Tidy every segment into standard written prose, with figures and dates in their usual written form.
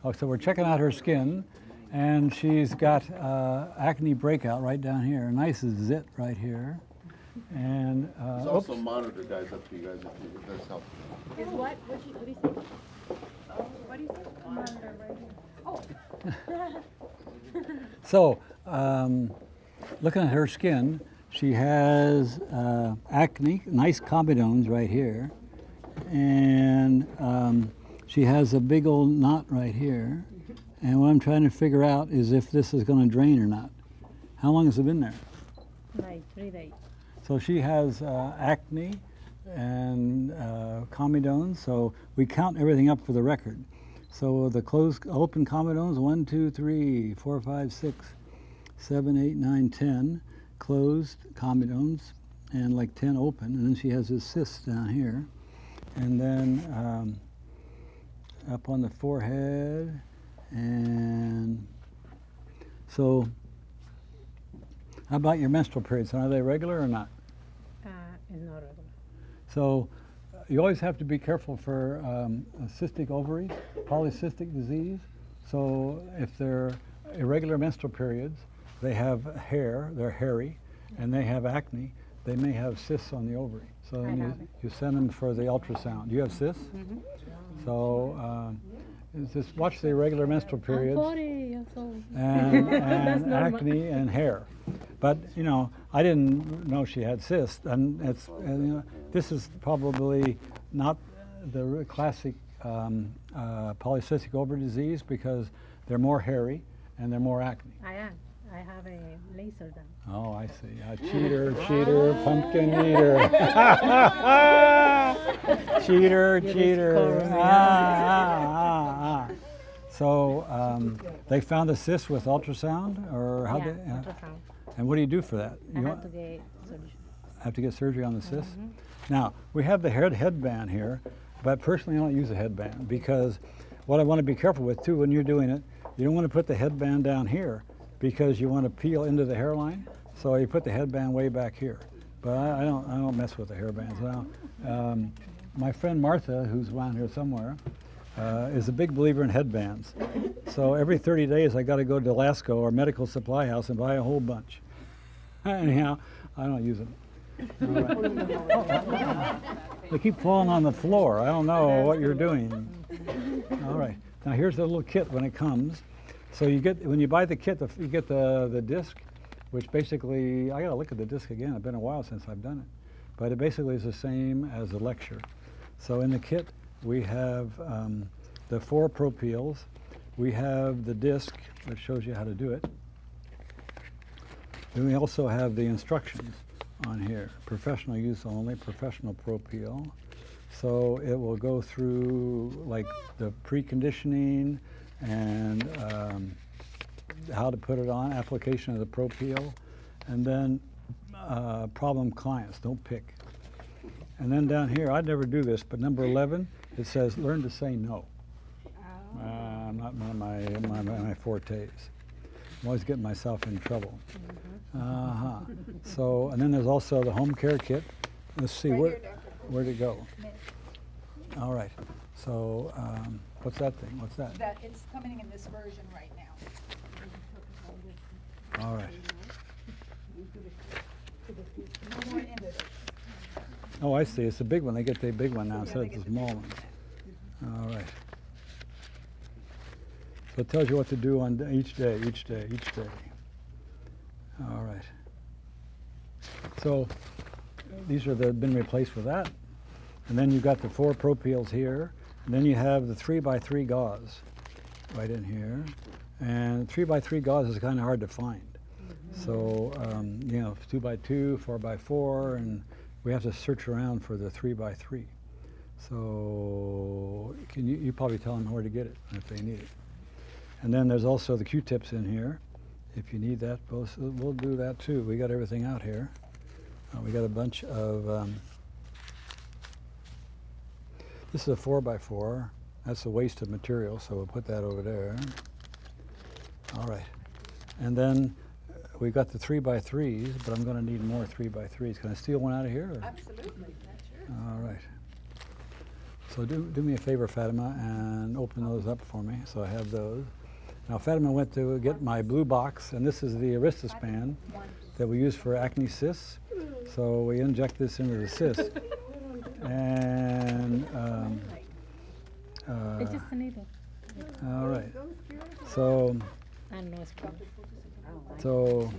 Oh, so we're checking out her skin, and she's got acne breakout right down here. A nice zit right here. And There's also a monitor, guys, up to you guys if that's helpful. Is what? What do you say? Oh, what do you say? Monitor right here. Oh. So, looking at her skin, she has acne, nice comedones right here, and she has a big old knot right here. And what I'm trying to figure out is if this is going to drain or not. How long has it been there? Like 3 days. So she has acne and comedones, so we count everything up for the record. So the open comedones, 1, 2, 3, 4, 5, 6, 7, 8, 9, 10 closed comedones, and like 10 open. And then she has this cyst down here. And then up on the forehead. And so, how about your menstrual periods? Are they regular or not? It's not regular. So you always have to be careful for cystic ovaries, polycystic disease. So if they're irregular menstrual periods, they have hair, they're hairy, and they have acne, they may have cysts on the ovary. So then you send them for the ultrasound. Do you have cysts? Mm-hmm. So just watch the irregular menstrual periods. I'm 40 years old. And acne and hair. But you know, I didn't know she had cysts, and this is probably not the classic polycystic ovary disease because they're more hairy and they're more acne. I am. I have a laser done. Oh, I see. A cheater, pumpkin eater. cheater. So they found the cyst with ultrasound, or how did? Ultrasound. And what do you do for that? I have to get surgery. Have to get surgery on the cyst? Now, we have the headband here, but personally I don't use a headband because what I want to be careful with too when you're doing it, you don't want to put the headband down here because you want to peel into the hairline, so you put the headband way back here. But I don't mess with the hairbands. Now, my friend Martha, who's around here somewhere, is a big believer in headbands. So every 30 days I got to go to Lasco or Medical Supply House and buy a whole bunch. Anyhow, I don't use them. Right. They keep falling on the floor. I don't know what you're doing. All right. Now here's the little kit when it comes. So you get, when you buy the kit, you get the disc, which basically, I got to look at the disc again. It's been a while since I've done it. But it basically is the same as the lecture. So in the kit, we have the 4 ProPeels. We have the disc that shows you how to do it. Then we also have the instructions on here. Professional use only, professional ProPeel. So it will go through like the preconditioning and how to put it on, application of the ProPeel, and then problem clients, don't pick. And then down here, I'd never do this, but number 11, it says learn to say no. Not one of my fortes. I'm always getting myself in trouble. So, and then there's also the home care kit. Let's see, where'd it go? All right. So, what's that thing? What's that? That it's coming in this version right now. All right. No more in it. Oh, I see. It's a big one. They get the big one now instead of the small one. All right. So it tells you what to do on each day. All right. So these are been replaced with that. And then you've got the 4 ProPeels here. And then you have the 3x3 gauze right in here. And 3x3 gauze is kind of hard to find. So, you know, 2x2, 4x4, and we have to search around for the 3x3. So you probably tell them where to get it if they need it. And then there's also the Q-tips in here. If you need that, we'll do that too. We got everything out here. We got a bunch of, this is a 4x4. That's a waste of material, so we'll put that over there. All right. And then we got the 3x3s, but I'm going to need more 3x3s. Can I steal one out of here? Or? Absolutely, that's yours. All right. So do me a favor, Fatima, and open those up for me. So I have those. Now Fatima went to get my blue box, and this is the Aristaspan that we use for acne cysts. So we inject this into the cyst. And It's just a needle. all right. So I know it's probably. so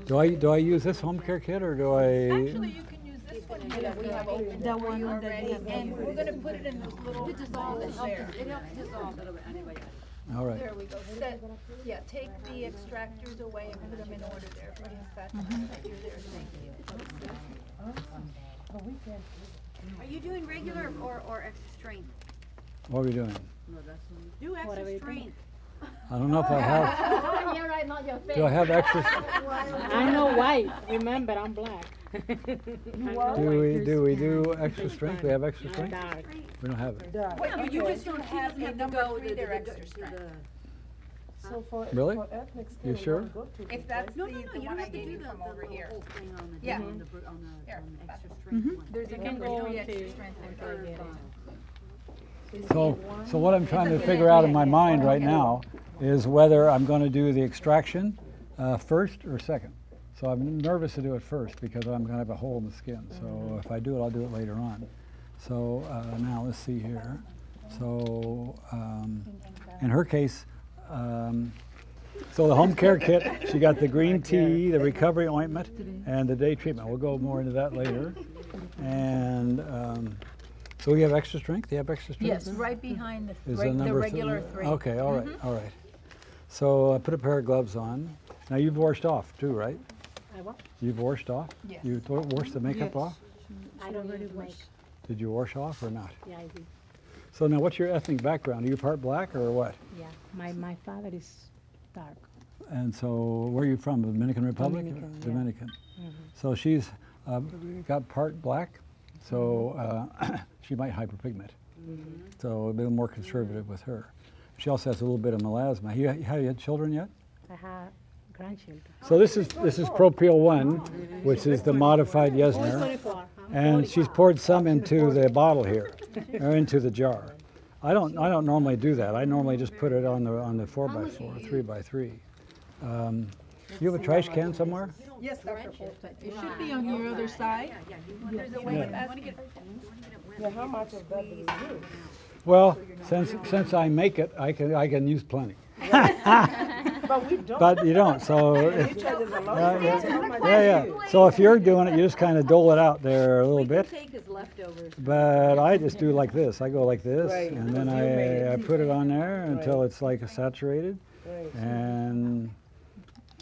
do I use this home care kit or do I? Actually, you can use this one here that we have open The for one you that already, they have and we're gonna put it in this little Dissolve, there. it helps dissolve it anyway. All right. There we go. Set, yeah, take the extractors away and put them in order there for his Fatima. You're there, thank you. Are you doing regular or extra strength? What are we doing? Do Whatever extra you strength. I don't know if I have. Yeah, right, not your face. Do I have extra? I know white. Remember, I'm black. Do we do extra strength? We have extra strength? Dark. We don't have it. What you just don't have a number 3 there extra strength. So for Really? for ethnic You skin, sure? we'll go to If that's No, the no, no, you one don't I have to gave do you the from over here. whole thing on the, Yeah. on the Here, extra strength one. There's a can number go 3 to- extra strength there. So what I'm trying to figure out in my mind right now is whether I'm going to do the extraction first or second. So I'm nervous to do it first because I'm going to have a hole in the skin. So if I do it, I'll do it later on. So now let's see here. So in her case, so the home care kit, she got the green tea, the recovery ointment, and the day treatment. We'll go more into that later. And so we have extra strength? Do you have extra strength? Yes, right behind the, Is the number regular 3. Okay, all right, all right. So I put a pair of gloves on. Now you've washed off too, right? I what? You've washed off? Yes. You washed the makeup off? I don't use make. Did you wash off or not? Yeah, I do. So now what's your ethnic background? Are you part black or what? Yeah, my father is dark. And so where are you from? The Dominican Republic? Dominican, yeah. Dominican. So she's got part black, so she might hyperpigment. So a bit more conservative with her. She also has a little bit of melasma. Have you had children yet? I have grandchildren. So this is Propil 1, which is the modified Yesner, 24. Huh? and she's poured some into the bottle here, or into the jar. I don't normally do that. I normally just put it on the 4x4, 3x3. You have a trash can somewhere? Yes, Dr. Fulton. It should be on your other side. There's a way to ask it. Yeah, how much of that do we use? Well, since I make it, I can use plenty. But we don't. But you don't. So He charges a lot. yeah. So if you're doing it, you just kind of dole it out there a little bit. Take his leftovers. But I just do like this. I go like this, Right, and then because you made I it. put it on there until Right. it's like saturated, Right. and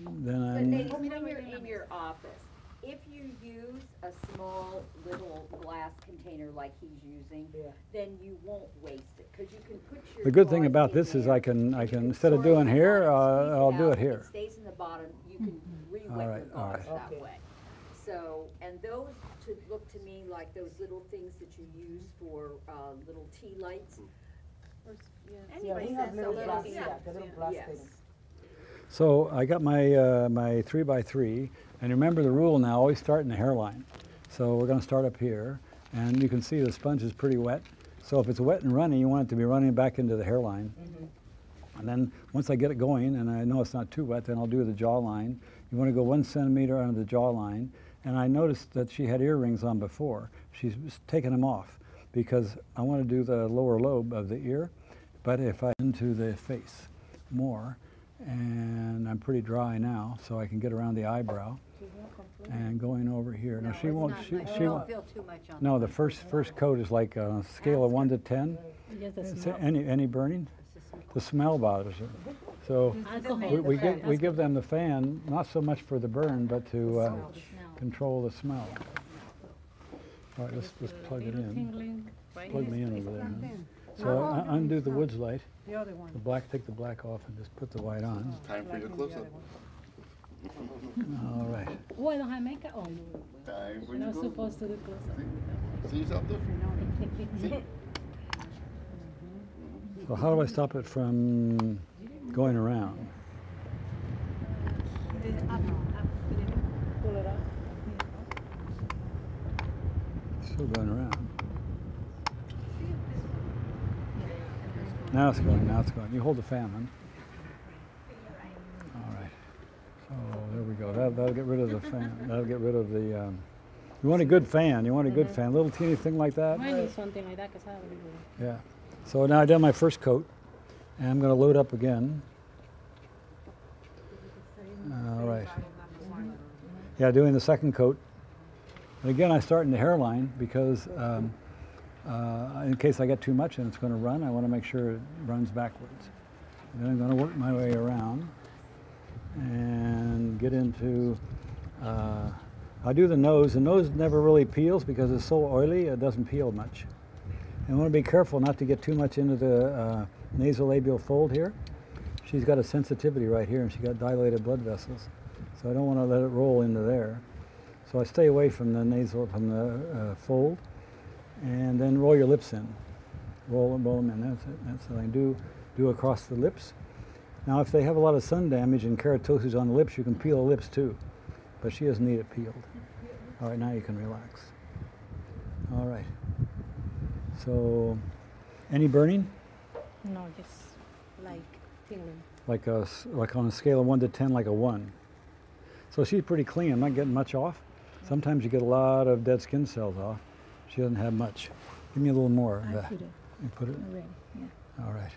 then But I'm. ladies, when you're in your office, if you use a small little glass container like he's using, Yeah. then you won't waste it, because you can put your. The good thing gauze about in this is there, I can you instead of swirl doing it here, out, squeeze I'll do out, it here. It stays in the bottom, you can re-wet All your right, all gauze right. that Okay. way. So, and those look to me like those little things that you use for, little tea lights. Yeah, we have little glass, yeah, the little glass Yes. things. So I got my my 3x3, and remember the rule now: always start in the hairline. So we're going to start up here, and you can see the sponge is pretty wet. So if it's wet and runny, you want it to be running back into the hairline. And then once I get it going, and I know it's not too wet, then I'll do the jawline. You want to go 1 centimeter under the jawline. And I noticed that she had earrings on before. She's taken them off because I want to do the lower lobe of the ear, but if I into the face more, and I'm pretty dry now, so I can get around the eyebrow and going over here. Now she won't. She won't. Feel too much on No, the first coat is like on a scale of 1 to 10. Just the Is smell. there any burning? The smell bothers her. So Alcohol. we give them the fan, not so much for the burn, but to control the smell. All right, let's plug it in. Tingling. Plug me in over there. Huh? So undo the woods light. The other one. The black, take the black off and just put the white on. Time for your close-up. All right. Oh, I don't have makeup on. Time for I'm your not close-up. supposed to do close-up. See yourself different? See? So how do I stop it from going around? Pull it up. Still going around. Now it's going, now it's going. You hold the fan, huh? All right. So there we go. That'll get rid of the fan. That'll get rid of the, you want a good fan. You want a good fan. A little teeny thing like that. Mine is something like that, 'cause I have a little. Yeah. So now I've done my first coat, and I'm going to load up again. All right. Yeah, doing the second coat. And again, I start in the hairline because in case I get too much and it's going to run, I want to make sure it runs backwards. And then I'm going to work my way around and get into, I'll do the nose. The nose never really peels because it's so oily, it doesn't peel much. And I want to be careful not to get too much into the nasolabial fold here. She's got a sensitivity right here and she's got dilated blood vessels. So I don't want to let it roll into there. So I stay away from the fold, and then roll your lips in. Roll them in. That's it. That's what I do across the lips. Now, if they have a lot of sun damage and keratosis on the lips, you can peel the lips too, but she doesn't need it peeled. All right, now you can relax. All right. So, any burning? No, just like tingling. Like on a scale of 1 to 10, like a 1. So she's pretty clean. I'm not getting much off. Sometimes you get a lot of dead skin cells off. She doesn't have much. Give me a little more of that. Put it You put it? already. Yeah. All right.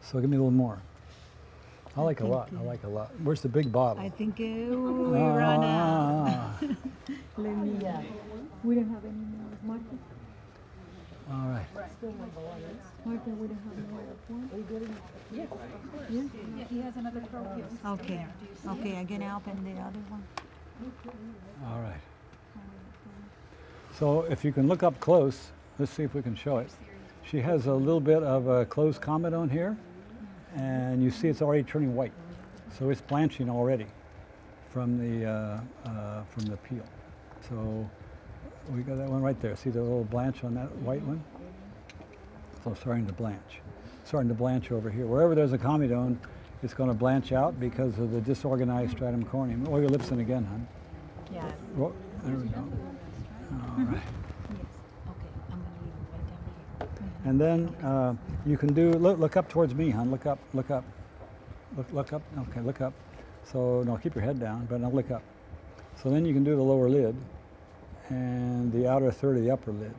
So give me a little more. I like a lot. I like a lot. Where's the big bottle? I think we run out. Ah, Let me, we don't have any more. Martha, all right. Martha, we don't have more. Yeah, he has another propio. Okay, okay, I'm gonna open the other one. All right. So if you can look up close, let's see if we can show it. She has a little bit of a closed comedone here, and you see it's already turning white. So it's blanching already from the peel. So we got that one right there. See the little blanch on that white one? So it's starting to blanch. Starting to blanch over here. Wherever there's a comedone, it's going to blanch out because of the disorganized stratum corneum. Roll your lips in again, hon. Yeah. There we go. All right. Yes, okay, I'm gonna leave it right down here. And then you can do, look up towards me, hon. Look up, look up. Look up, okay, look up. So, no, keep your head down, but now look up. So then you can do the lower lid and the outer third of the upper lid.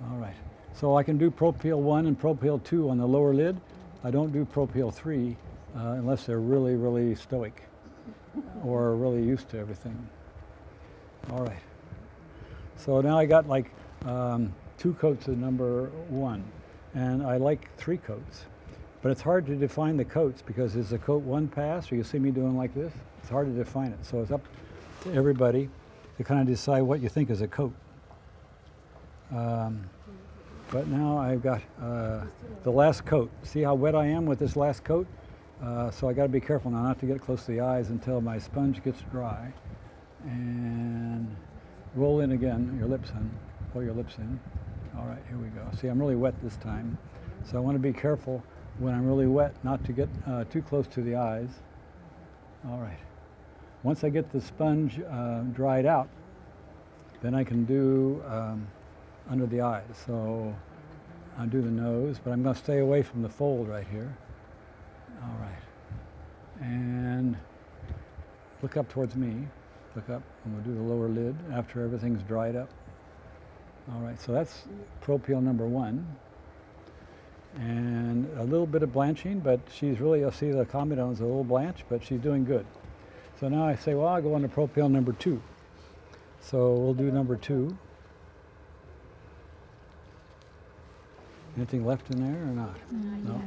All right. So I can do Propeel 1 and Propeel 2 on the lower lid. I don't do Propeel 3 unless they're really, really stoic or really used to everything. All right. So now I got like 2 coats of number 1, and I like 3 coats. But it's hard to define the coats because is the coat 1 pass, or you see me doing like this? It's hard to define it. So it's up to everybody to kind of decide what you think is a coat. But now I've got the last coat. See how wet I am with this last coat? So I got to be careful now not to get close to the eyes until my sponge gets dry. And roll in again, your lips in. Pull your lips in. All right, here we go. See, I'm really wet this time. So I want to be careful when I'm really wet not to get too close to the eyes. All right. Once I get the sponge dried out, then I can do under the eyes. So I'll do the nose, but I'm going to stay away from the fold right here. All right. And look up towards me. Look up, and we'll do the lower lid after everything's dried up. All right, so that's Propeel number 1. And a little bit of blanching, but she's really, you'll see the comedone's a little blanch, but she's doing good. So now I say, well, I'll go on to Propeel number 2. So we'll do number 2. Anything left in there or not? No.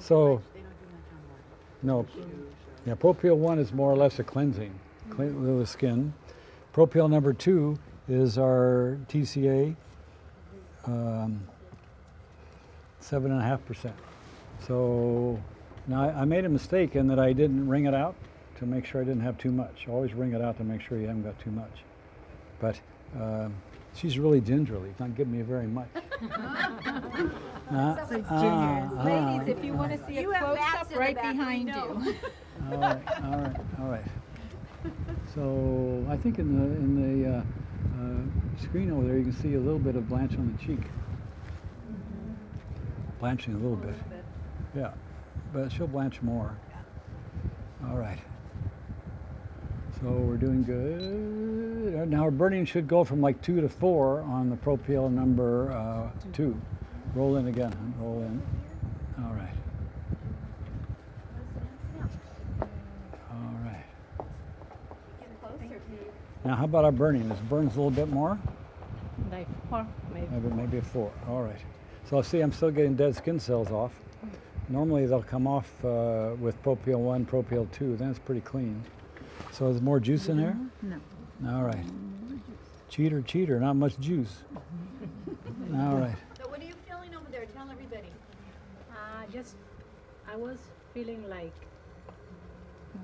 So, no. Yeah, Propeel 1 is more or less a cleansing of the skin. Propeel number 2 is our TCA, 7.5%. So now I made a mistake in that I didn't wring it out to make sure I didn't have too much. Always wring it out to make sure you haven't got too much. But she's really gingerly, not giving me very much. Ladies, if you wanna see a You have close-up bats in the right back, we behind know. you. All right, all right, all right. So I think in the screen over there, you can see a little bit of blanch on the cheek. Blanching a little bit. Yeah, but she'll blanch more. All right. So we're doing good. Now our burning should go from like 2 to 4 on the Propel number 2. Roll in again, huh? Roll in. All right. All right. Now how about our burning? This burns a little bit more? Like 4, maybe. Maybe a 4. All right. So see, I'm still getting dead skin cells off. Normally they'll come off with Propel 1, Propel 2. Then it's pretty clean. So there's more juice in there? No. All right. Cheater, cheater, not much juice. All right. So what are you feeling over there? Tell everybody. I was feeling like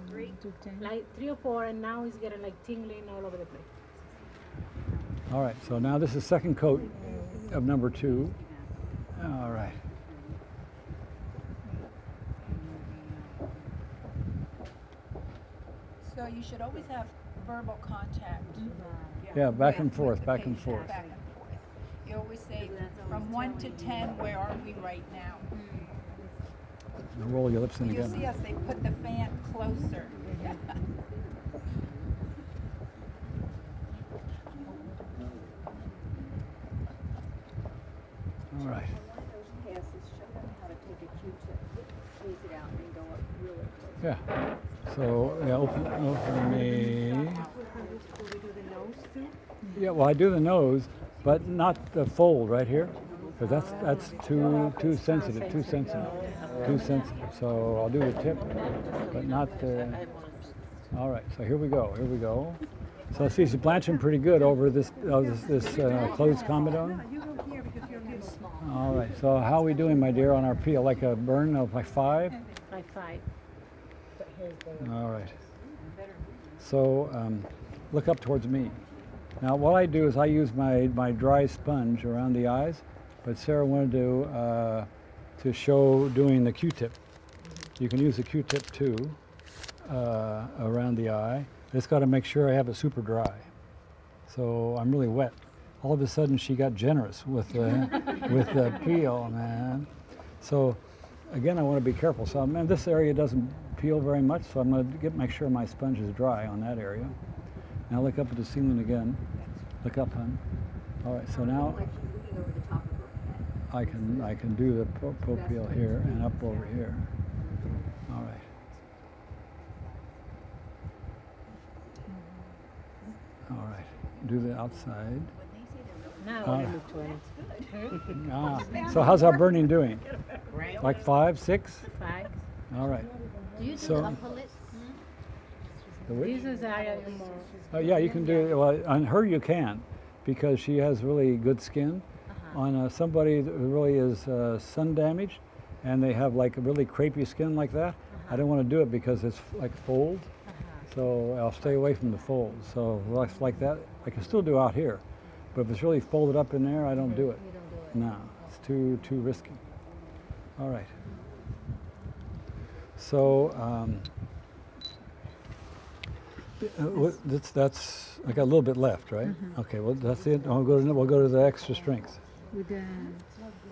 3. 3 or 4, and now it's getting like tingling all over the place. All right. So now this is second coat of number 2. All right. So you should always have verbal contact. Yeah, back and with forth, the back and patient, forth. Back and forth. You always say, from 1 to 10, where are we right now? Now roll your lips in You'll again. see us, they put the fan closer. All right. One of those passes, show them how to take a Q-tip, squeeze it out, and then go up really close. Yeah. So yeah, open me. Yeah. Well, I do the nose, but not the fold right here, because that's too sensitive. Too sensitive. Too sensitive. So I'll do the tip, but not the. All right. So here we go. Here we go. So see, she's blanching pretty good over this closed comedone. All right. So how are we doing, my dear, on our peel? Like a burn of like 5? Like 5. All right. So look up towards me. Now what I do is I use my dry sponge around the eyes, but Sarah wanted to show doing the Q-tip. You can use the Q-tip too around the eye. Just got to make sure I have it super dry. So I'm really wet. All of a sudden she got generous with the peel, man. So again, I want to be careful. So this area doesn't peel very much, so I'm going to make sure my sponge is dry on that area. Now look up at the ceiling again. Look up, hon. All right, so now Like she's looking over the top of her head. I can do the Propel here and up over here. All right. All right. Do the outside. Now I want to look to it. Ah. So how's our burning doing? Like 5, 6? 5. All right. Do you do So- the upper lip? The which? This is the area more. Oh yeah, you can do. Well, on her you can, because she has really good skin. On somebody that really is sun damaged, and they have like a really crepey skin like that, I don't want to do it because it's like folds. So I'll stay away from the folds. So like that, I can still do out here, but if it's really folded up in there, I don't do it. You don't do it. No, it's too risky. All right. So that's I got a little bit left, right? Okay, well that's it. We'll go to the extra strength. With the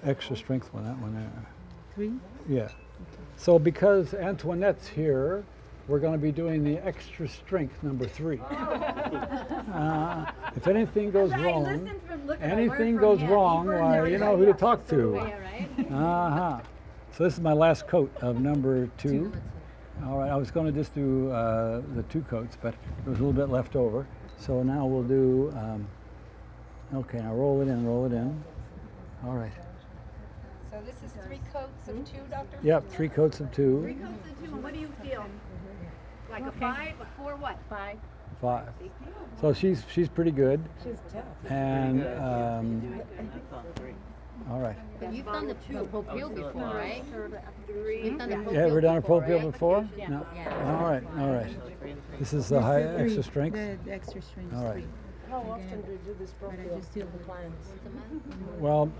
Extra strength one, that one there. 3? Yeah. So because Antoinette's here, we're going to be doing the extra strength number 3. If anything goes wrong, anything goes wrong, why you know who to talk to. Uh-huh. So this is my last coat of number 2. All right, I was going to just do the 2 coats, but there was a little bit left over. So now we'll do, okay, now roll it in, roll it in. All right. So this is 3 coats of 2, Dr. Yep, 3 coats of 2. 3 coats of 2, and what do you feel? Like a 5, a 4, what? 5. 5. So she's pretty good. She's tough. And all right. But you've done the Propel before, right? 3. You've done the Yeah, ever done a Propel right? before? Yeah. No. Yeah. All right, all right. This is the high extra strength. The extra strength. All right. How often do you do this program? Still compliance. Well,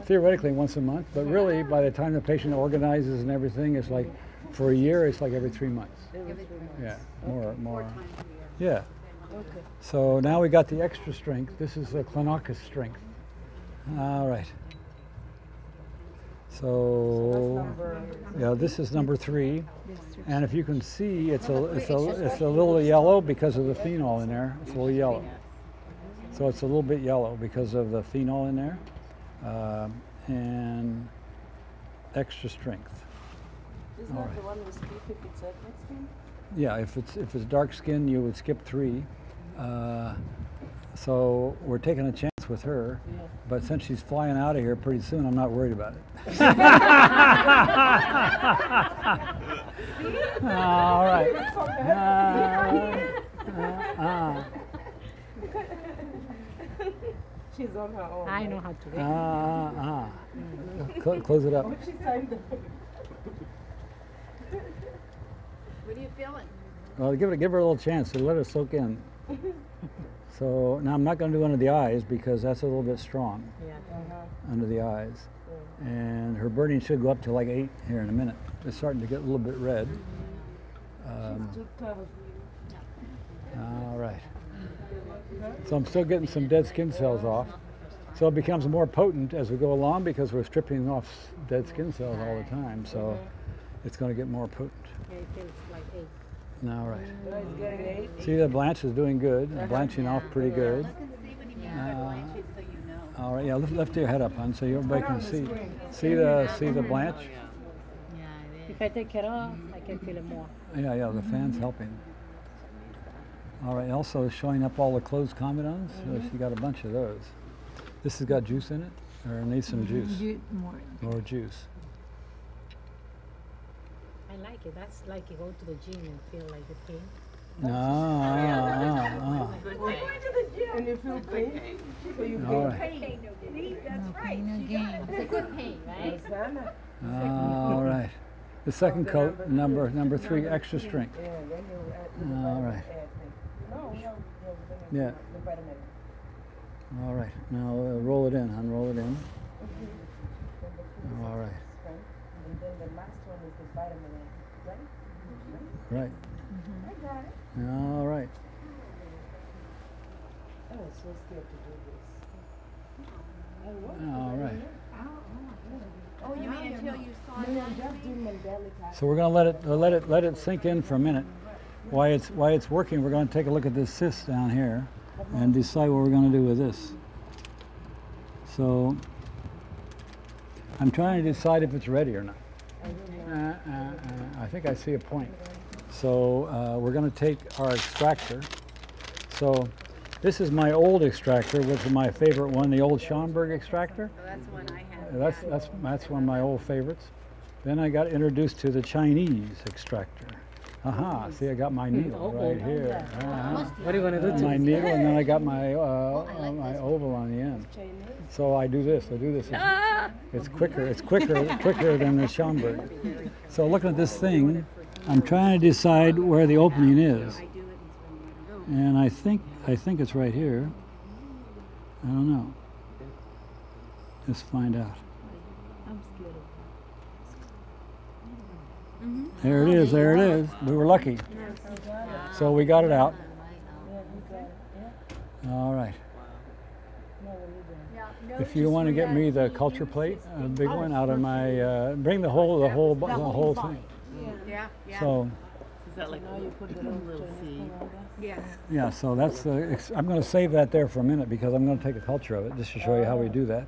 theoretically once a month, but really by the time the patient organizes and everything, it's like for a year, it's like every 3 months. Every 3 months? Yeah, more. times a year. Yeah. Okay. So now we got the extra strength. This is the Clinocus strength. All right. So, yeah, this is number 3. And if you can see, it's a little yellow because of the phenol in there. It's a little yellow. So it's a little bit yellow because of the phenol in there. And extra strength. Isn't that the one we skip if it's ethnic skin? Yeah, if it's dark skin, you would skip 3. So we're taking a chance with her, but since she's flying out of here pretty soon, I'm not worried about it. All right. She's on her own. I know how to wait. Close it up. She signed the What are you feeling? Well, give her a little chance to let her soak in. So now I'm not going to do under the eyes because that's a little bit strong Yeah. under the eyes. And her burning should go up to like 8 here in a minute. It's starting to get a little bit red. too tough. All right. So I'm still getting some dead skin cells off. So it becomes more potent as we go along because we're stripping off dead skin cells all the time. So it's going to get more potent. Yeah, it feels like 8. All right. No, it's getting 8. See that Blanche is doing good, blanching off pretty good. Look and see when you mean by blanches so you know. All right, yeah, lift your head up, hon, so everybody can see. See the Blanche? If I take it off, I can feel it more. Yeah, the fan's helping. All right, also showing up all the closed comedones. So she got a bunch of those. This has got juice in it, or needs some juice? More juice. I like it. That's like you go to the gym and feel like the pain. And you feel pain? So you All get right. Pain, see, that's right. It's a good pain, right? Sana. All right. The second coat, number 3, extra strength. Yeah, then you add All right. No, Yeah. the vitamin. All right. Now roll it in, hon. Roll it in. All right. And then the last one is the vitamin A, right? Right. I got it. All right. I was so scared to do this. All right. Oh, you mean until you saw No, that? I'm just doing Mandela class. So we're going to let it sink in for a minute. While it's working, we're going to take a look at this cyst down here and decide what we're going to do with this. So I'm trying to decide if it's ready or not. I think I see a point. So we're going to take our extractor. So this is my old extractor, which is my favorite one, the old Schomburg extractor. Oh, that's the one I have. That's one of my old favorites. Then I got introduced to the Chinese extractor. Aha, see I got my needle right here. What are you going to do to My it? needle, and then I got my my oval on the end. So I do this. It's quicker than the Schomburg. So looking at this thing, I'm trying to decide where the opening is. I do it and so you And I think it's right here. I don't know. Let's find out. I'm scared of There it is. There it is. We were lucky. So we got it out. All right. If you want to get me the culture plate, a big one out of my, bring the whole thing. Yeah, yeah. So Now you put the little seed. Yes. yeah, so that's I'm going to save that there for a minute because I'm going to take a culture of it just to show you how we do that.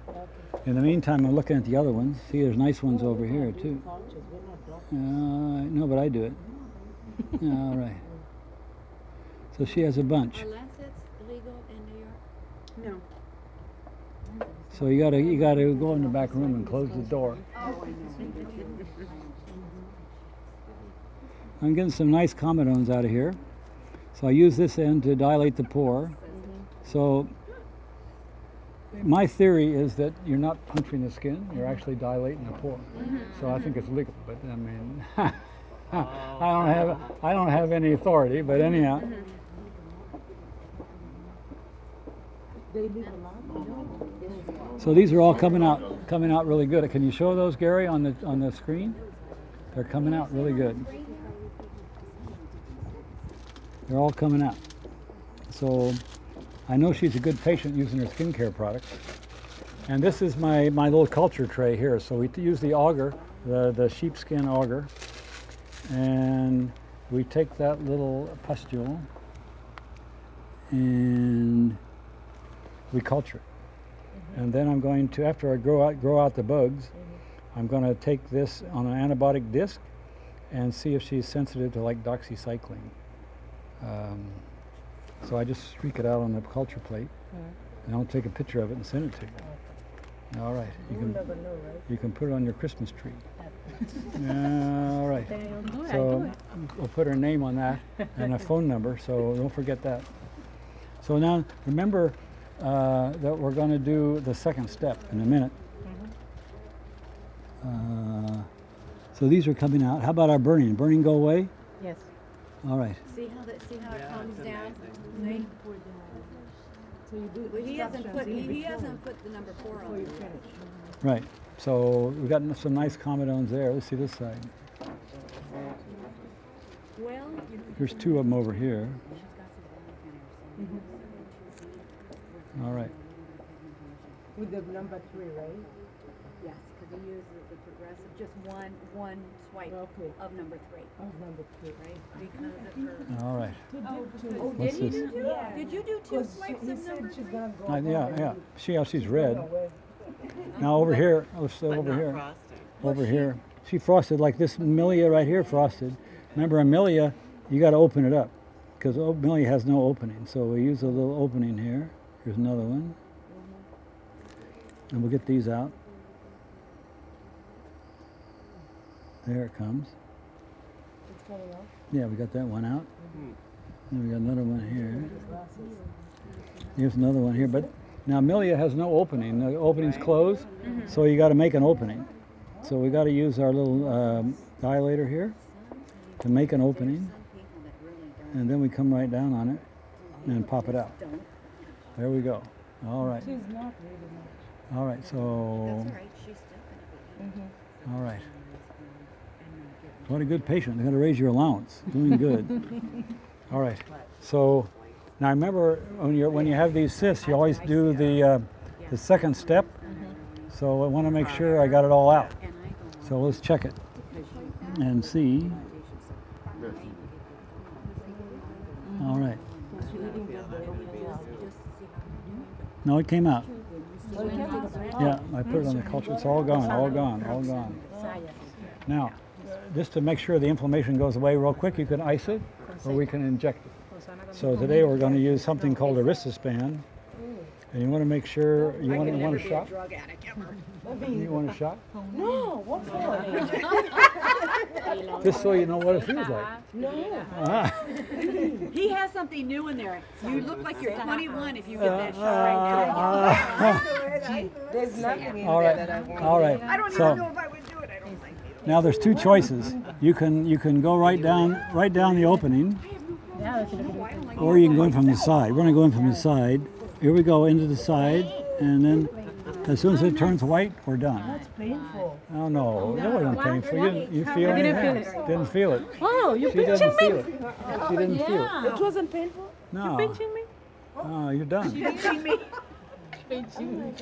In the meantime, I'm looking at the other ones. See, there's nice ones over here too. No, but I do it. All right. So she has a bunch. Are lancets legal in New York? No. So you gotta go in the back room and close the door. I'm getting some nice comedones out of here. So I use this end to dilate the pore. So my theory is that you're not puncturing the skin, you're actually dilating the pore. So I think it's legal, but I mean, I don't have any authority, but anyhow. They live alone? So these are all coming out really good. Can you show those, Gary, on the screen? They're coming out really good. They're all coming out. So I know she's a good patient using her skincare products. And this is my little culture tray here. So we use the auger, the sheepskin auger, and we take that little pustule and we culture it. And then I'm going to, after I grow out the bugs, I'm going to take this on an antibiotic disc and see if she's sensitive to like doxycycline. So I just streak it out on the culture plate, and I'll take a picture of it and send it to you. All right, you can put it on your Christmas tree. All right. So we'll put her name on that and a phone number, so don't forget that. So now remember that we're going to do the second step in a minute. So these are coming out. How about our burning? Burning go away? Yes. All right. See how it comes down? See? So you do Well, he hasn't put, instructions in he between hasn't put the number 4 before on you it. finish. Right. So we've got some nice comedones there. Let's see this side. Well, There's 2 of them over here. All right. With the number 3, right? yes, because he used the progressive, just one swipe Okay. of number 3, Oh, number 3. right? Because of her. All right. Oh, What's did he this? do 2? Did you do 2 swipes He of said number she's 3? gonna go Yeah, home yeah. and See how she's she's red. gonna wear- Now over here, let's stay over here. Over here. She frosted like this Amelia right here frosted. Remember Amelia, you got to open it up because Amelia has no opening. So we use a little opening here. Here's another one. And we'll get these out. There it comes. It's coming out. Yeah, we got that one out. And we got another one here. Here's another one here. But now Amelia has no opening. The opening's closed, so you got to make an opening. So we got to use our little dilator here to make an opening, and then we come right down on it and pop it out. There we go. All right. She's not really much. All right. So. All right, she's still gonna be. All right. What a good patient. They're going to raise your allowance. Doing good. All right. So now remember when you have these cysts, you always do the second step. So I want to make sure I got it all out. So let's check it and see. All right. No, it came out. Yeah, I put it on the culture. It's all gone, all gone, all gone. Now, just to make sure the inflammation goes away real quick, you can ice it or we can inject it. So today we're going to use something called Aristaspan. And you want to make sure, you want a shot? Drug addict ever. You want a shot? No, what for? Just so you know what it feels like. No. Ah. He has something new in there. You look like you're 21 if you get that shot right now. There's nothing in All there right, that I want. all right. I don't So even know if I would do it. I don't like it. now there's 2 choices. You can go right down the opening, or you can go in from the side. We're going to go in from the side. Here we go into the side, and then as soon as it turns white, we're done. It's painful. Oh no, that wasn't painful. You feel I didn't anything? feel it. Didn't feel it. Oh, you're She didn't pinching feel me? it. She didn't feel it. It wasn't painful? No. Pinching me? Oh, you're done. Pinching me.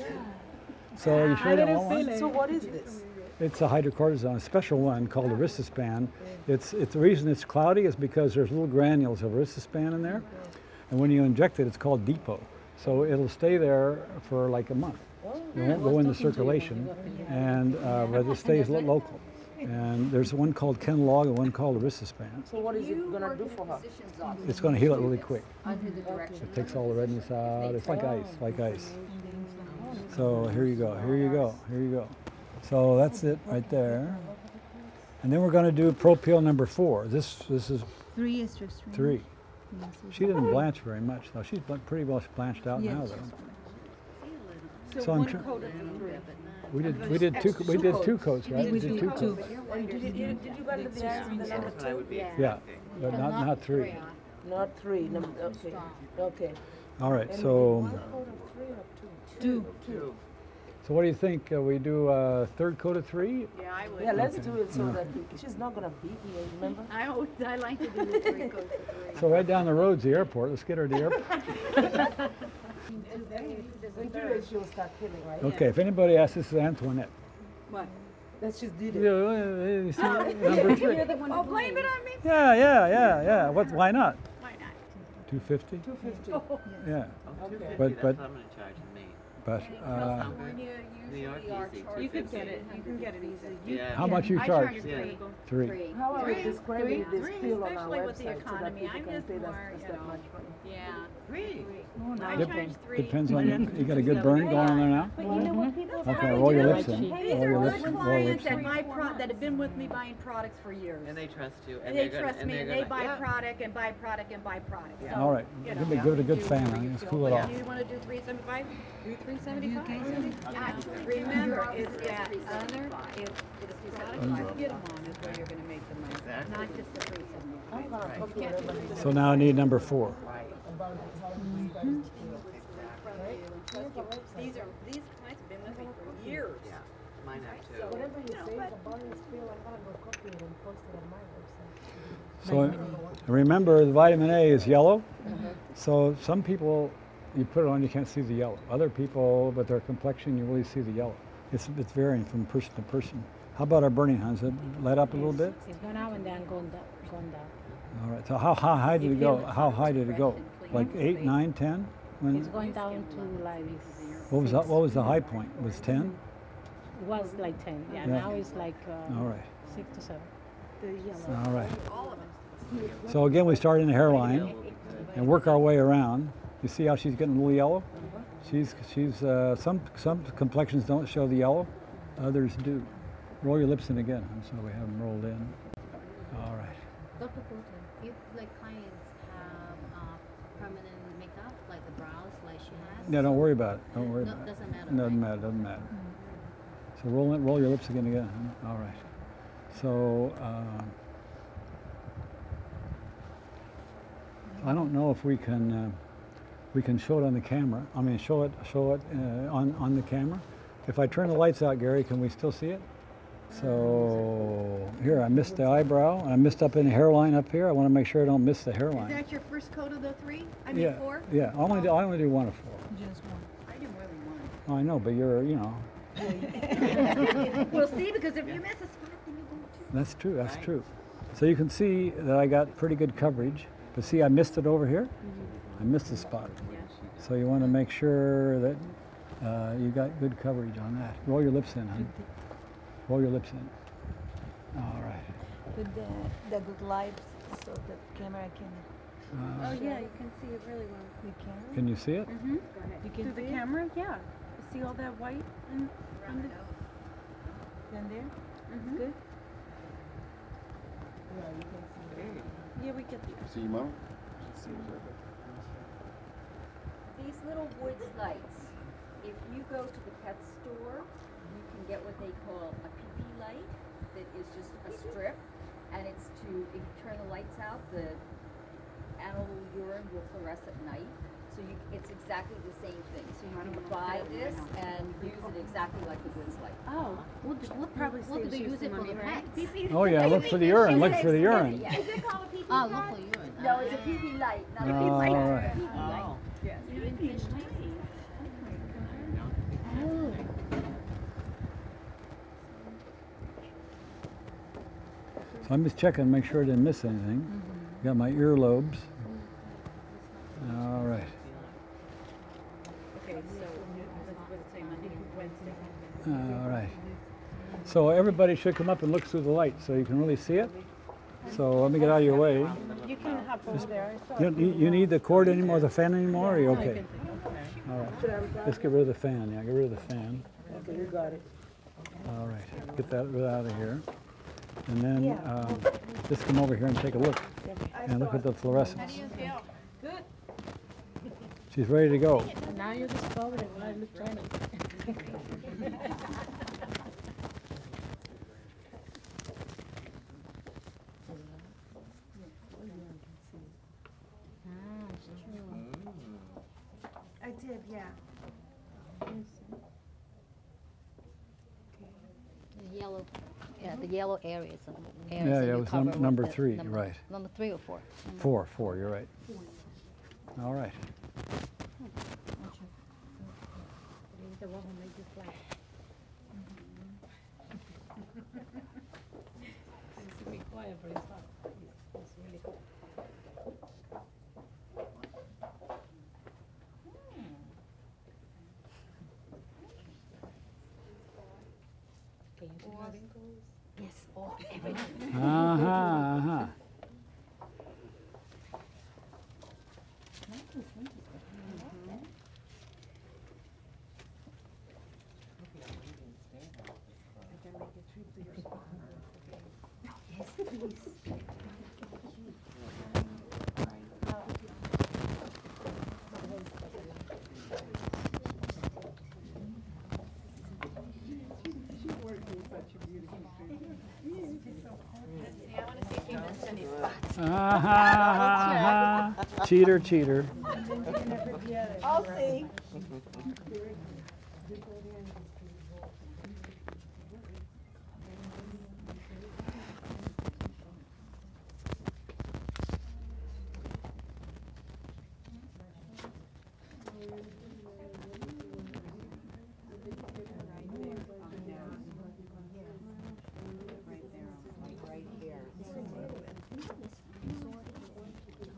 So you sure don't want one? So what is this? It's a hydrocortisone, a special one called Aristaspan. It's the reason it's cloudy is because there's little granules of Aristaspan in there, and when you inject it, it's called depot. So it'll stay there for like a month. It won't go into circulation, and but it stays local. And there's one called Kenalog and one called Aristaspan. So what is it gonna do for her? It's going to heal it really quick. Under the direction. It takes all the redness out. It's like ice, like ice. So here you go, here you go, here you go. So that's it right there. And then we're going to do Propil number 4. This is 3 is just 3. She didn't blanch very much though. She's pretty well blanched out now though. So I'm trying. We did 2 coats, right? We did 2 coats. And did you go to the eyes in the number 2? Yeah, but not 3. Not 3. Okay. Okay. All right, And so, one coat of 3 or 2? Two. so what do you think? We do a third coat of 3? Yeah, I would. Yeah, let's Okay. do it so Yeah. that she's not gonna be here, remember? I like to do the 3 coats of 3. So right down the road's the airport. Let's get her to the airport. In 2 days she'll start feeling, right? Okay, if anybody asks, this is Antoinette. What? That she's did Yeah, it. you see, number 3. Oh, blame it on me? Yeah. Why not? Why not? 250? 250. Yeah, Okay. but, That's but, what I'm gonna charge me. but, California New York usually are easy, charged. You could get it, you can get it easy. Yeah. how much you I charge? charge Yeah. 3. 3. How are we Three. describing this Three, bill on our especially with the website so that economy. people I'm can just pay more, us you that know, much money? Yeah. 3. I Dep- charge 3. Depends on, you got a good burn going on there now? But you know what people Okay, roll your lips in. These Roll are your good lips in. Roll your clients lips that in. buy that have been with me buying products for years. And they trust you. And they they're gonna- trust me, they're and they gonna- buy yeah. product and buy product and buy product. So, All right, you give know, it a good do fan. whatever you Let's feel. cool it But off. if you wanna do 375, do 375. Remember, it's that other, it's the product you get them on is where you're gonna make the money, Exactly. not just the 375. I'm gonna talk to everybody So now I need number 4. about how we started to feel. These clients have been with me for years. Yeah. Mine have too. Whatever you say about this bill, I'm gonna go copy it and post it on my website. So remember, the vitamin A is yellow. So some people, you put it on, you can't see the yellow. Other people, with their complexion, you really see the yellow. It's varying from person to person. How about our burning hands? It let up a little bit? It's gone up and then gone down. All right, so how high did it go? How high did it go? Like 8, 9, 10? When, It's going down to like, what was the high point? Was 10? it was like 10. Yeah, Yeah. now it's like All right, 6 to 7. all right. So again, we start in the hairline and work our way around. You see how she's getting a little yellow? Some complexions don't show the yellow, others do. Roll your lips in again, so we have them rolled in. All right. Dr. Fulton, if like clients have permanent makeup, like the brows, like she has. Yeah, don't worry about it. Don't worry No, about it. doesn't matter, Doesn't right? matter. Doesn't matter. So roll your lips again. All right. So I don't know if we can show it on the camera. I mean, show it on the camera. If I turn the lights out, Gary, can we still see it? So here, I missed the eyebrow. I missed up in the hairline up here. I want to make sure I don't miss the Is hairline. that your first coat of the 3? I mean Yeah, 4? yeah. I only do 1 of 4. I do more than 1. Oh, I know, but you're, you know, We'll see, because if you miss a spot, then you won't too. that's true. That's true. So you can see that I got pretty good coverage. But see, I missed it over here. I missed the spot. So you want to make sure that you got good coverage on that. Roll your lips in, hon. Roll your lips in. All right. With the good light so the camera can, Oh, yeah, you can see it really well. we can. Can you see it? Mm-hmm. You Through can the see it camera, yeah. You see all that white and down there? Mhm. Good? yeah, we get the. See, Mom? These little woods lights, if you go to the pet store, you can get what they call a pee light that is just a strip, and it's to, if you turn the lights out, the animal urine will fluoresce at night. So it's exactly the same thing. So you can buy this and use it exactly like the woods light. Oh, probably What do they use it for the pets? Oh yeah, look for the urine. Look for the urine. Is it called a pee Oh, light? look for urine. No, it's a pee light, not a All pee light. right. Oh. So I'm just checking to make sure I didn't miss anything. Got my earlobes. All right. Okay, so let's say Monday, Wednesday. All right. So everybody should come up and look through the light so you can really see it. So let me get out of your way. You can hop over there. I saw You need the cord anymore, the fan anymore, or are you okay? All right. Let's get rid of the fan. Yeah, get rid of the fan. Okay, you got it. All right. Get that out of here. And then just come over here and take a look. And look at the fluorescence. Good. She's ready to go. Now you discover it. Why look Chinese? yeah. The yellow, yeah, the yellow areas. Yeah, yeah, it was number 3, right. Number 3 or 4? 4, you're right. All right. The one who made you flat. Seems to be quiet, but it's not. It's really cool. Can you see my wrinkles? Yes, all, everything. Uh-huh. Cheater, cheater. I'll see.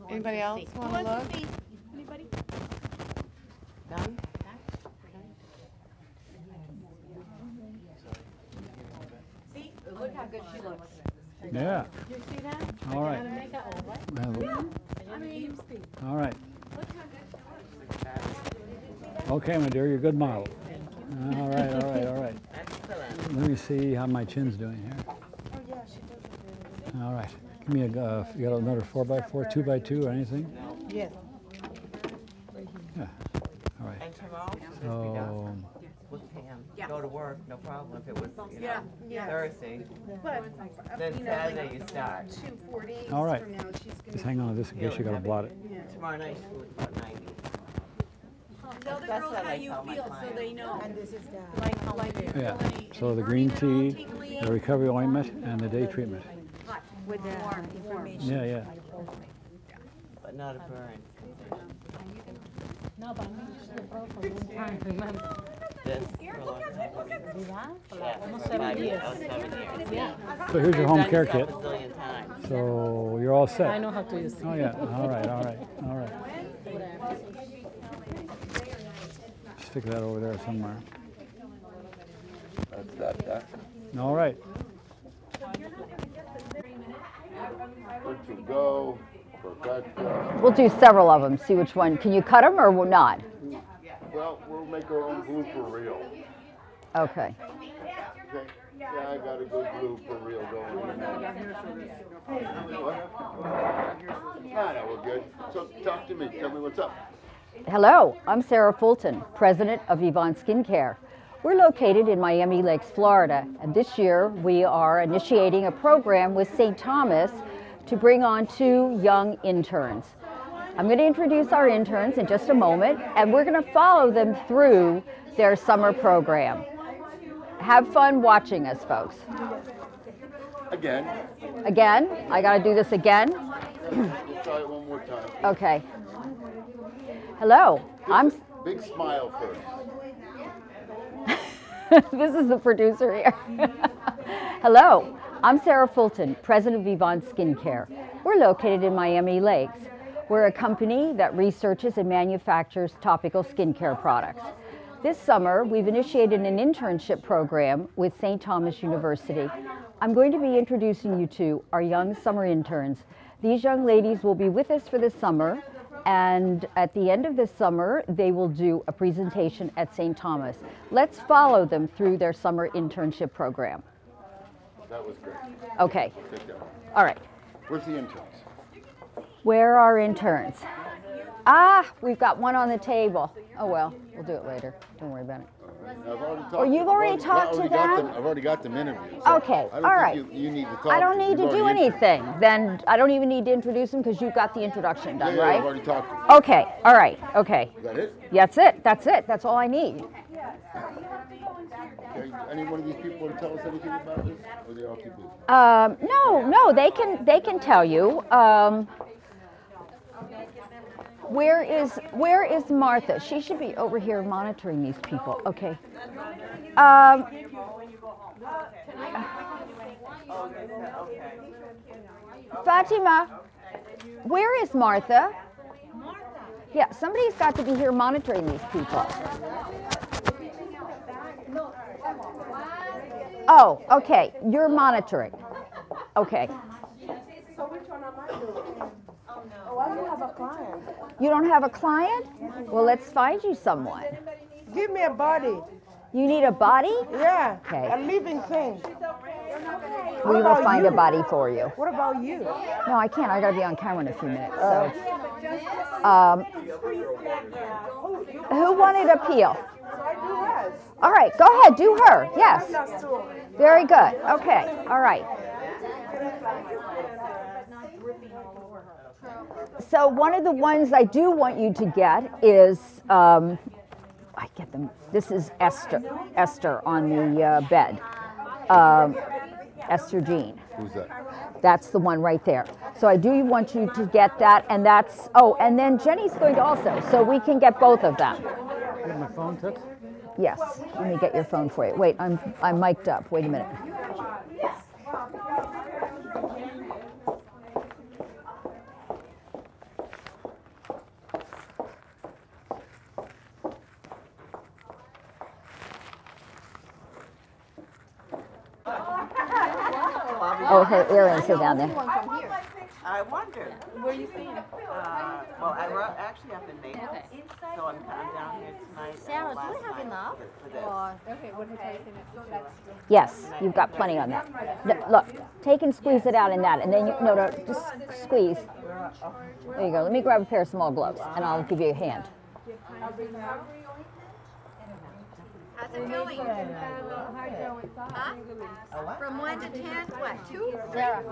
Anybody else want to look? Anybody? Done? See, look how good she looks. Yeah. You see that? All right. I mean, All right. Okay, my dear, you're a good model. All right, all right, all right. Let me see how my chin's doing here. All right. Give me a, you got another 4x4, 2x2 or anything? Yes. Yeah. All right. And tomorrow, So, with Pam, go to work, no problem. If it was, Yeah. Thursday, but, then Saturday you start. 2:40 all right. from now, she's gonna. Just hang on to this in case you got to blot it. Tomorrow night, she was about 90. Tell the That's girls what how I you tell my feel so clients. they know. And this is that. Like Yeah. any So the burning green at all, tea, tingly, the recovery ointment, and the day treatment. With the information. Yeah, yeah. But not a burn. No, but I mean, she broke for a long time, remember? This for a long time. Yeah, Almost for 7 5 years. Oh, 7 years. Yeah, So here's your home Done care this kit. a bazillion times. So you're all set. I know how to use it. Oh, yeah. All right, all right, all right. Stick that over there somewhere. That's that. All right. Good to go. Perfecto. We'll do several of them, see which one. Can you cut them or not? Well, we'll make our own blooper reel. Okay. Okay? Yeah, I got a good blooper reel going in there. What? No, we're good. So talk to me. Tell me what's up. Hello, I'm Sarah Fulton, president of Yvonne Skincare. We're located in Miami Lakes, Florida, and this year we are initiating a program with St. Thomas to bring on 2 young interns. I'm going to introduce our interns in just a moment, and we're going to follow them through their summer program. Have fun watching us, folks. Again. Again? I got to do this again? We'll try it one more time. Okay. Hello, I'm... Big smile first. This is the producer here. Hello, I'm Sarah Fulton, president of Yvonne Skincare. We're located in Miami Lakes. We're a company that researches and manufactures topical skincare products. This summer, we've initiated an internship program with St. Thomas University. I'm going to be introducing you to our young summer interns. These young ladies will be with us for the summer, and at the end of the summer, they will do a presentation at St. Thomas. Let's follow them through their summer internship program. That was great. Okay, Take that one. all right. Where's the interns? Where are interns? Ah, we've got one on the table. Oh well, we'll do it later. Don't worry about it. I've already talked. Oh, you've already talked to them? I've already got them interviewed. So Okay, I don't all think right. You need to talk. I don't need to You've do already anything. Then I don't even need to introduce them because you've got the introduction done, Yeah, right? I've already talked to them. Okay, all right, okay. Is that it? That's it, that's it, that's all I need. Okay. Any one of these people want to tell us anything about this, or they all too busy? No, they can tell you. Where is Martha? She should be over here monitoring these people. Okay. Fatima, where is Martha? Yeah, somebody's got to be here monitoring these people. Oh, okay. You're monitoring. Okay. So which one am I doing? Oh, I don't have a client. You don't have a client? Well, let's find you someone. Give me a body. You need a body? Yeah. Okay. A living thing. We will find a body for you. What about you? No, I can't. I gotta be on camera in a few minutes. So, who wanted a peel? All right, go ahead. Do her. Yes. Very good. Okay. All right. So one of the ones I do want you to get is, I get them. This is Esther on the bed. Esther Jean. Who's that? That's the one right there. So I do want you to get that, and that's, oh, and then Jenny's going to also, so we can get both of them. You have my phone, Toots? Yes, let me get your phone for you. Wait, I'm mic'd up. Wait a minute. Oh, her earrings are down there. I wonder. Where are you staying? Well, actually up in Naples, so I'm down here tonight. Sarah, do we have enough? For this. Okay, what did I say? Yes, you've got plenty on that. Look, take and squeeze it out in that, and then you, no, just squeeze. There you go. Let me grab a pair of small gloves, and I'll give you a hand. How's it going? Huh? From 1 to 10, what, 2? Sarah.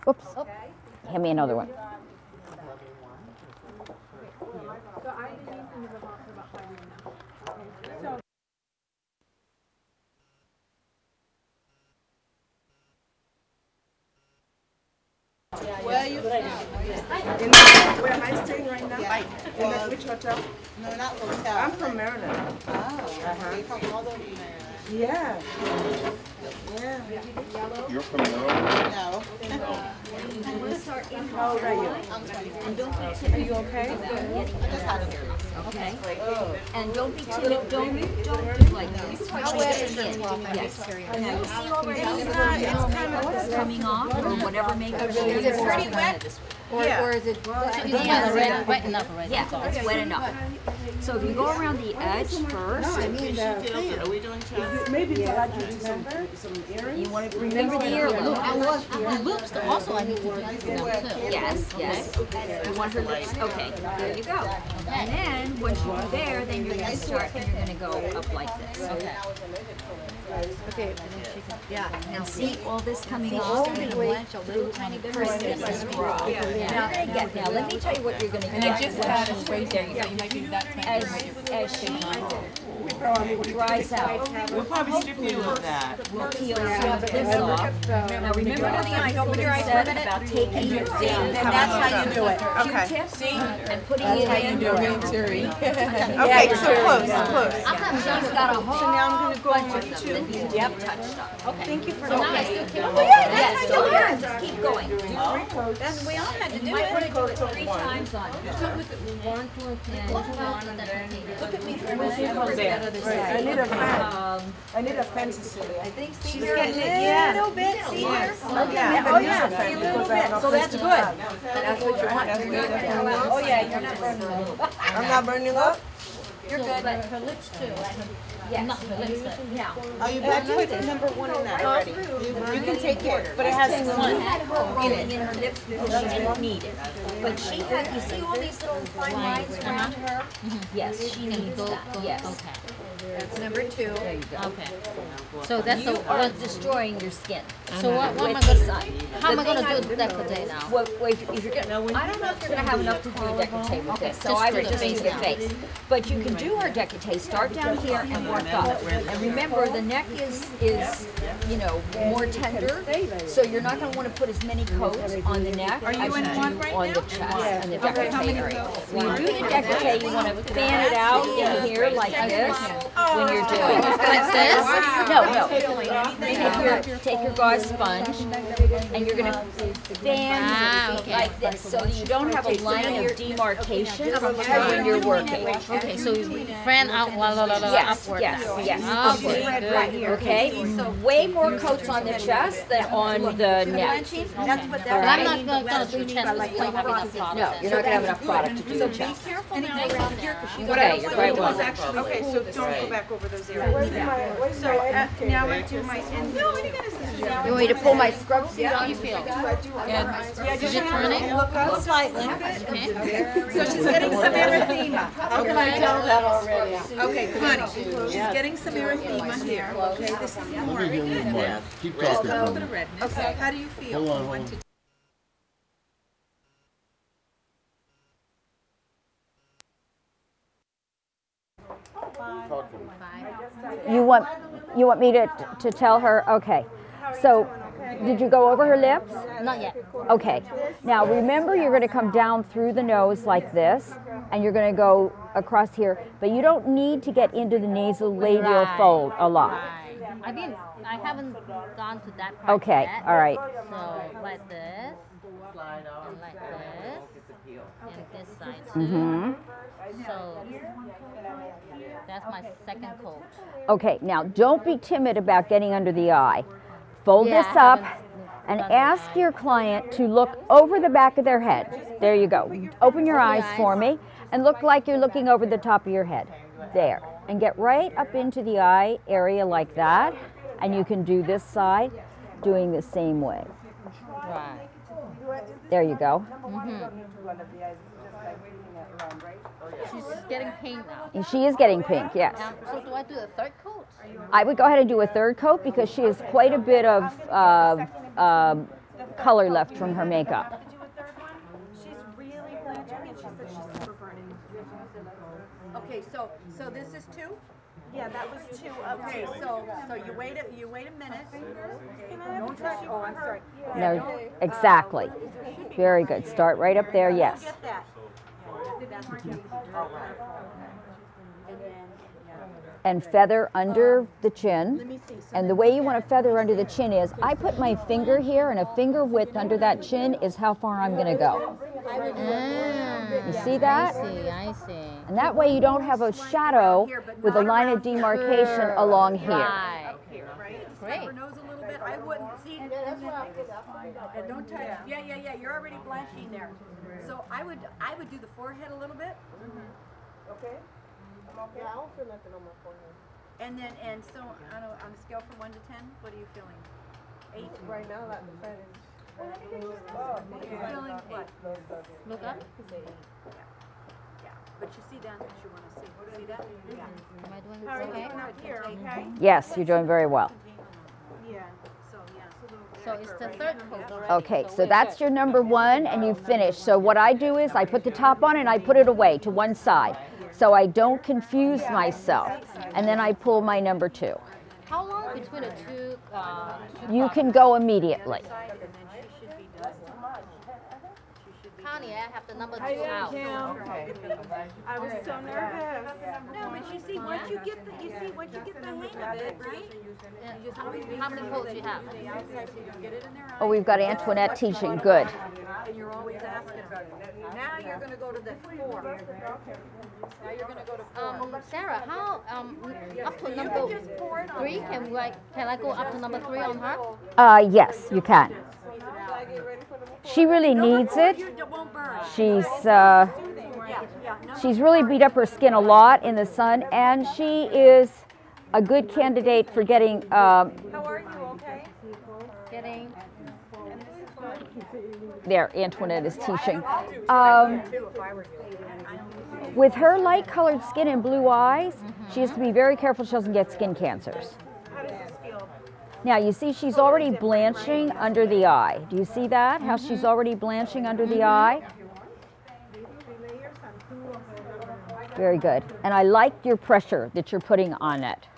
Oops. Hand me another one. Where are you? Where am I staying right now? Yeah. Which hotel? No, not hotel. I'm from Maryland. Oh, you come all the way from Maryland. Yeah. Yeah. You're from Maryland? No. How old are you? I'm 20. Are you okay? I just had a hearing. Okay. And don't be timid. Don't do like this. Yes. Now you see already it's coming off or whatever makeup she uses. It's pretty wet. Or is it wet enough already? Yeah, it's wet enough. So if you go around the edge first, Are we doing chest? Maybe to add you some earrings. you want to remember the earlobe. The loops, also I need to do them too. Yes, yes. You want her lips. Okay, there you go. And then once you're there, then you're going to start and you're going to go up like this. Okay. Okay. Yeah, and see all this coming off and a little tiny person is raw. Now let me tell you what you're going to get. And I just had a spray there. You thought you might be that As she dries out, We'll probably strip you of that. we'll peel some of this off. Now remember the eyes, open your eyes for a minute. About taking your And that's how you do it. Q-tip and putting it in. Okay, so close. She's got a whole bunch of them that Jeff touched on. Okay. Thank you for So now I still keep Yes, go ahead, just keep going. Then we all had to do You might want to it. do it 3 times on. Look at me for a I need a fan. I need a fan, Cecilia. I think she's getting it a little bit, see here? Yeah, Oh yeah, see a little bit, so that's good. That's what you want. That's good. Oh yeah, you're not burning up. I'm not burning up? You're good. But her lips too, like her, Yes. not her lipstick. Yeah. Oh, you got put number 1 in that already. You can take it, but it has one. Had her rolling in her lips because she didn't need it. But she had, you see all these little fine lines around her? Yes, she needs Go, that, go, yes. okay. That's number 2. There you go. Okay. So that's You the are one. destroying your skin. So what am I With gonna the sun. How am I The gonna thing do decollete now? Well, if you're gonna, I don't know if you're gonna have enough to do a décolleté with this, so just I do would the just face do the now. face. But you can do our décolleté, start down here and work up. And remember, the neck is you know, more tender, so you're not gonna wanna put as many coats on the neck as you do on the chest and the décolleté area. When you do the décolleté, you wanna fan it out in here like this when you're doing it. Like this? No. Take your gauze sponge and you're gonna fan okay. like this, so that you don't have a line of demarcation when you're working. Okay, so you fan out Yes, upward yes, now. yes. Okay, good. Okay, way more coats on the chest than on the neck. That's what But that I'm not gonna do chest because we don't have enough product. No, you're not gonna have enough product to do the chest. Careful now around here, because she's Okay, you're quite welcome. Okay, so don't go back over those areas. So now I do my, and no, what are you gonna say? You want me to pull my scrub suit How on? do you feel? Yeah, Is it turning? Look up slightly. Okay. So she's getting some erythema. How can I tell that already? Okay, Connie, she's getting some erythema here. Okay, this is more. Let me hear you, Mike. Keep Just a talking little to bit me. of redness. How do you feel? Hold on, from hold 1 on. to Talk to me. You want me to tell her? Okay. So, did you go over her lips? Not yet. Okay. Now remember, you're going to come down through the nose like this, and you're going to go across here. But you don't need to get into the nasolabial Right. fold a lot. Right. I haven't gone to that part Okay. yet. All right. So like this, and like this, and this side too. Mhm. So that's my second coat. Okay. Now don't be timid about getting under the eye. Fold Yeah, this I up haven't and done the ask eye. your client to look over the back of their head. There you go. Open your eyes for me and look like you're looking over the top of your head. There. And get right up into the eye area like that. And you can do this side doing the same way. Right. There you go. She's getting pink now. And she is getting pink, yes. So do I do a third coat? I would go ahead and do a third coat because she has quite a bit of color left from her makeup. She's really blanching, and she said she's super burning. Okay, so this is 2? Yeah, that was 2 of 2. Okay, so you wait a minute. Okay, don't touch. Oh, I'm sorry. No, exactly. Very good. Start right up there, yes. Get that. And feather under the chin. And the way you want to feather under the chin is, I put my finger here, and a finger width under that chin is how far I'm going to go. You see that? I see. And that way you don't have a shadow with a line of demarcation along here. Right. Great. Her nose a little bit. I wouldn't see. And don't touch. Yeah. You're already blanching there. So I would do the forehead a little bit. Okay? Yeah, I don't feel nothing on my forehead. And so on a scale from 1 to 10, what are you feeling? 8. Right now, like the fat is. You're feeling what? Look up. Yeah. But you see down what you want to see. See that? Yeah. Am I doing How are you okay? looking up here? Okay. Yes, you're doing very well. Yeah. So it's the third coat already. Okay, so that's your number 1, and you've finished. So what I do is I put the top on and I put it away to one side, so I don't confuse myself. And then I pull my number 2. How long between the two? You can go immediately. Connie, I have the number 2 out. I was so nervous. No, but you see, once you get the hang of it, right? How many coats you have? Get it in their Oh, we've got Antoinette teaching. Good. and you're always asking about it. Now you're going to go to the 4. Now you're going to go to 4. Sarah, how up to number 3? Can I go up to number 3 on her? Yes, you can. She really needs it. It won't burn. She's, Yeah. She's really beat up her skin a lot in the sun, and she is a good candidate for getting. How are you? Okay. Getting. There, Antoinette is teaching. With her light-colored skin and blue eyes, she has to be very careful she doesn't get skin cancers. How does this feel? Now, you see she's already blanching under the eye. Do you see that? How she's already blanching under the eye? Very good. And I like your pressure that you're putting on it.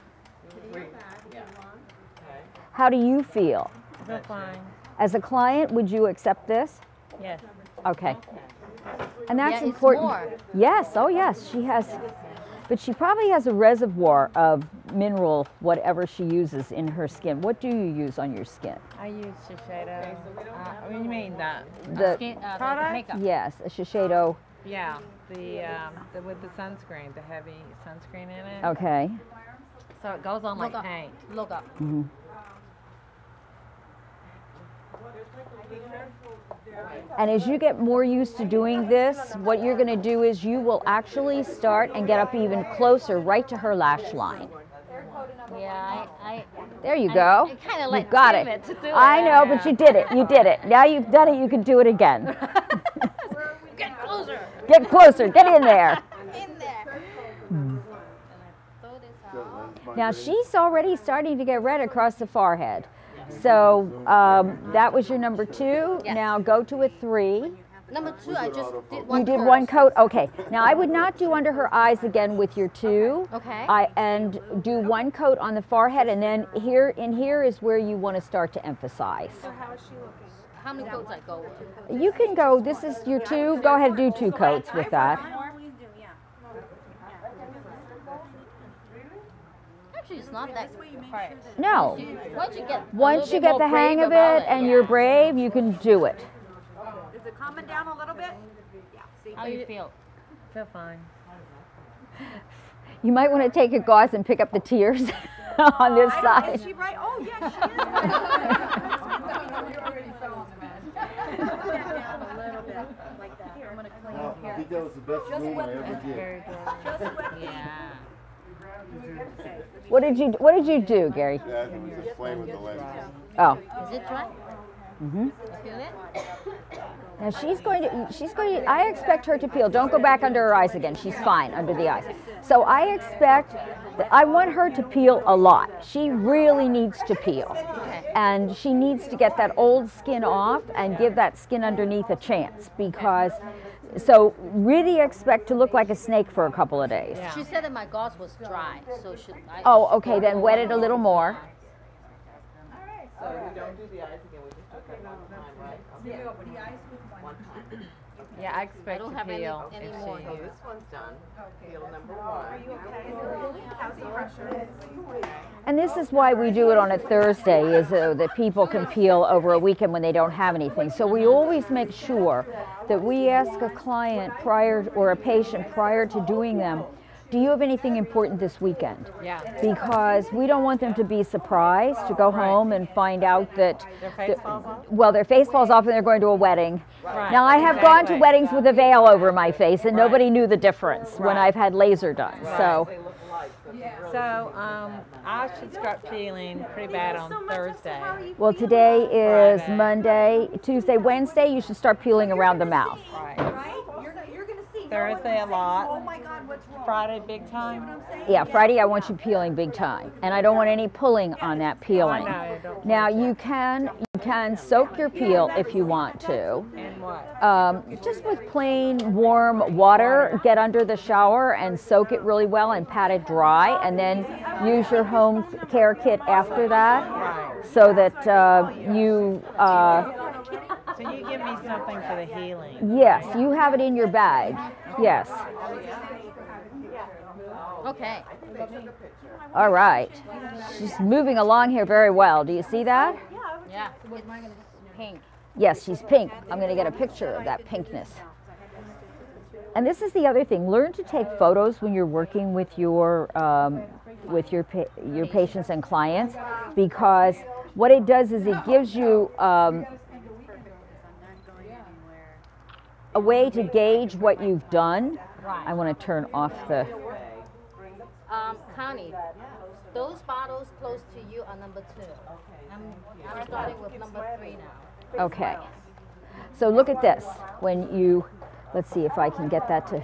How do you feel? I feel fine. As a client, would you accept this? Yes. Okay. And that's Yeah, it's important. more. Yes, oh yes, she has, but she probably has a reservoir of mineral, whatever she uses in her skin. What do you use on your skin? I use Shiseido. What do you mean that? The Skin, product? makeup. Yes, a Shiseido. Yeah, the with the sunscreen, the heavy sunscreen in it. Okay. So it goes on like Look up. paint. Look up. Mhm. And as you get more used to doing this, what you're going to do is you will actually start and get up even closer right to her lash line. Yeah, There you go. I kind of like you got save it. to do I it. know, but you did it. You did it. Now you've done it, you can do it again. Get closer. Get closer. Get in there. In there. Throw this out. Now she's already starting to get red across the forehead. So that was your number 2. Yes. Now go to a 3. Number 2, I just did one. You did first. one coat? Okay. Now I would not do under her eyes again with your 2. Okay. And do one coat on the forehead, and then here is where you want to start to emphasize. How many coats I go with? You can go, this is your 2, go ahead and do 2 coats with that. Actually, it's not that hard. No. Once you get Once you get the hang of it and you're brave, you can do it. Is it calming down a little bit? Yeah, see? How you feel? Feel fine. You might want to take a gauze and pick up the tears on this side. Is she right? Oh, yeah, she is right. I think that was the best room I ever did. Yeah. What did you do, Gary? Yeah, I think we just playing with the lens. Oh. Is it dry? Mm-hmm. Feel it? Now she's going to, I expect her to peel. Don't go back under her eyes again. She's fine under the eyes. So I expect, I want her to peel a lot. She really needs to peel. And she needs to get that old skin off and give that skin underneath a chance, because, so really expect to look like a snake for a couple of days. She said that my gauze was dry, so should I? Oh, okay, then wet it a little more. So we don't do the eyes again, we just do it one time, right? Okay. One time. Yeah, I expect don't to have any peel more. if So she this one's done. Peel number 1. How's the pressure? And this is why we do it on a Thursday, is so that people can peel over a weekend when they don't have anything. So we always make sure that we ask a client prior, or a patient prior to doing them, do you have anything important this weekend? Yeah. Because we don't want them to be surprised to go home and find out that Their face falls off? well, their face falls off and they're going to a wedding. Right, Now I have gone to exactly. weddings with a veil over my face, and nobody knew the difference when I've had laser done. So So I should start peeling pretty bad on Thursday. well, today is Friday. Monday, Tuesday, Wednesday. You should start peeling around the mouth. Right. Right? You're going to see. Thursday a lot. Oh my God, what's wrong? Friday big time. Yeah, Friday I want you peeling big time, and I don't want any pulling on that peeling. I don't. Now you can soak your peel if you want to. And what? Just with plain warm water, get under the shower and soak it really well and pat it dry, and then use your home care kit after that, so that you. So you give me something for the healing. Yes, you have it in your bag. Yes. Okay. All right. She's moving along here very well. Do you see that? Yeah. It's pink. Yes, she's pink. I'm going to get a picture of that pinkness. And this is the other thing. Learn to take photos when you're working with your patients and clients, because what it does is it gives you a way to gauge what you've done, Right. I want to turn off the, Connie, those bottles close to you are number 2. I'm starting with number 3 now. okay. So look at this. When you, let's see if I can get that to,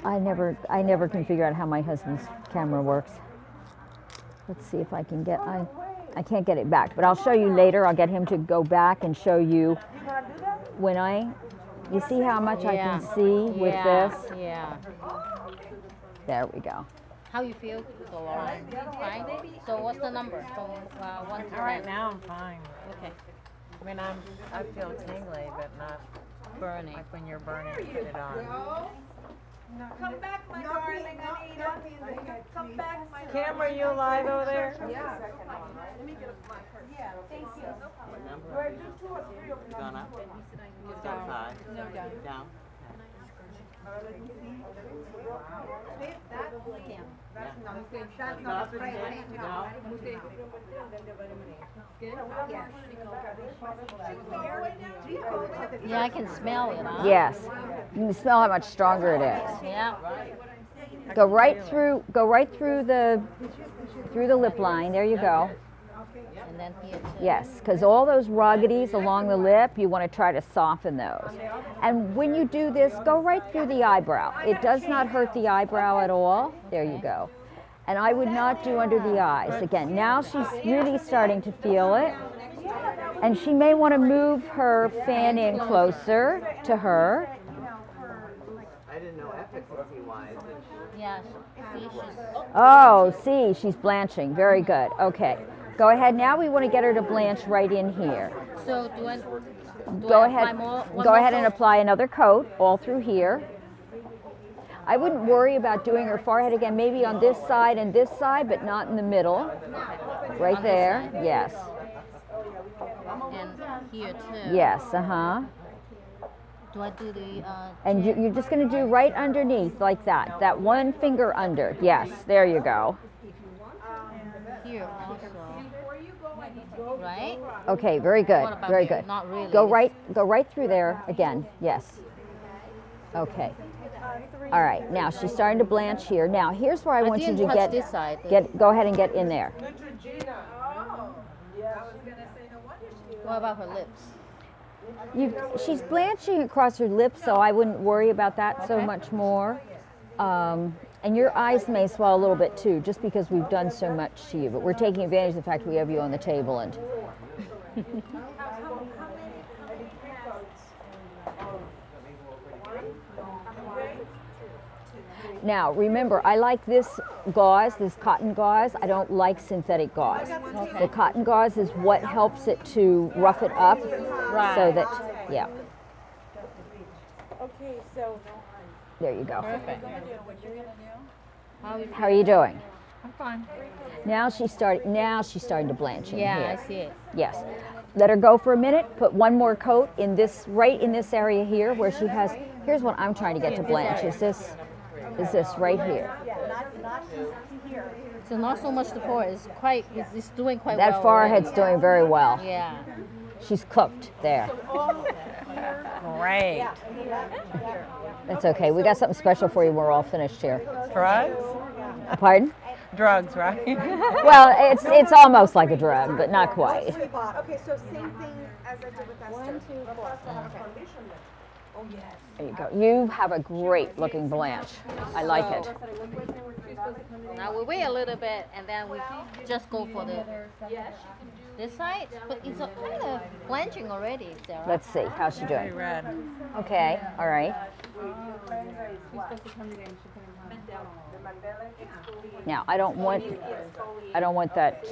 I never can figure out how my husband's camera works. Let's see if I can get, I can't get it back, but I'll show you later. I'll get him to go back and show you when you see how much I can see with this? Yeah. There we go. How you feel, Lauren? Fine? So what's the number from 1 to 10? Right now, I'm fine. Okay. I mean, I feel tingly, but not Burning. like when you're burning, put it on. Come back, my darling Anita. Come back, my Camera, you alive over there? Yeah. Let me get a mic. Yeah, thank you. What number? Gone up? Down 5? No, down. Down? That's not the right. No? Yeah, I can smell it, huh? Yes. You can smell how much stronger it is. Yeah. Go right through the lip line. There you go. And then here too. Yes, because all those ruggedies along the lip, you want to try to soften those. And when you do this, go right through the eyebrow. It does not hurt the eyebrow at all. There you go. And I would not do under the eyes. Again, now she's really starting to feel it. And she may want to move her fan in closer to her. I didn't know efficacy-wise. Yeah. See, she's... Oh, see, she's blanching. Very good. Okay. Go ahead. Now we want to get her to blanch right in here. So do I Go apply ahead. more, one Go more ahead and coat? apply another coat all through here. I wouldn't worry about doing her forehead again, maybe on this side and this side, but not in the middle. Right On this there. side? Yes. And here too. Yes. Uh-huh. Do I do the And chin? you're just going to do right underneath like that. That one finger under. Yes. There you go. Here also. Right? Okay. Very good. What about Very here? good. Not really. Go right through there again. Yes. Okay. All right. Now she's starting to blanch here. Now here's where I want you didn't to touch get this side. go ahead and get in there. What about her lips? She's blanching across her lips, so I wouldn't worry about that so much more. And your eyes may swell a little bit too, just because we've done so much to you. But we're taking advantage of the fact we have you on the table. And now, remember, I like this gauze, this cotton gauze. I don't like synthetic gauze. Okay. The cotton gauze is what helps it to rough it up, so that, yeah. Okay, so There you go. Perfect. How are you doing? I'm fine. Now she's starting to blanch in Yeah, here. I see it. Yes. Let her go for a minute. Put one more coat in this, right in this area here where she has, here's what I'm trying to get to blanch. Is this right here. So not so much the forehead. It's doing quite That well. forehead's already. doing very well. Yeah. She's cooked there. Great. That's okay. We got something special for you when we're all finished here. Drugs? Pardon? Drugs, right? Well, it's almost like a drug, but not quite. Okay, so same thing as I did with Esther. 1, 2, 4. Oh yes. There you go. You have a great looking blanch. I like it. Now we wait a little bit and then we just go for this side. But it's kind of blanching already, Sarah. Let's see. How's she doing? Red. Okay. All right. Now I don't want that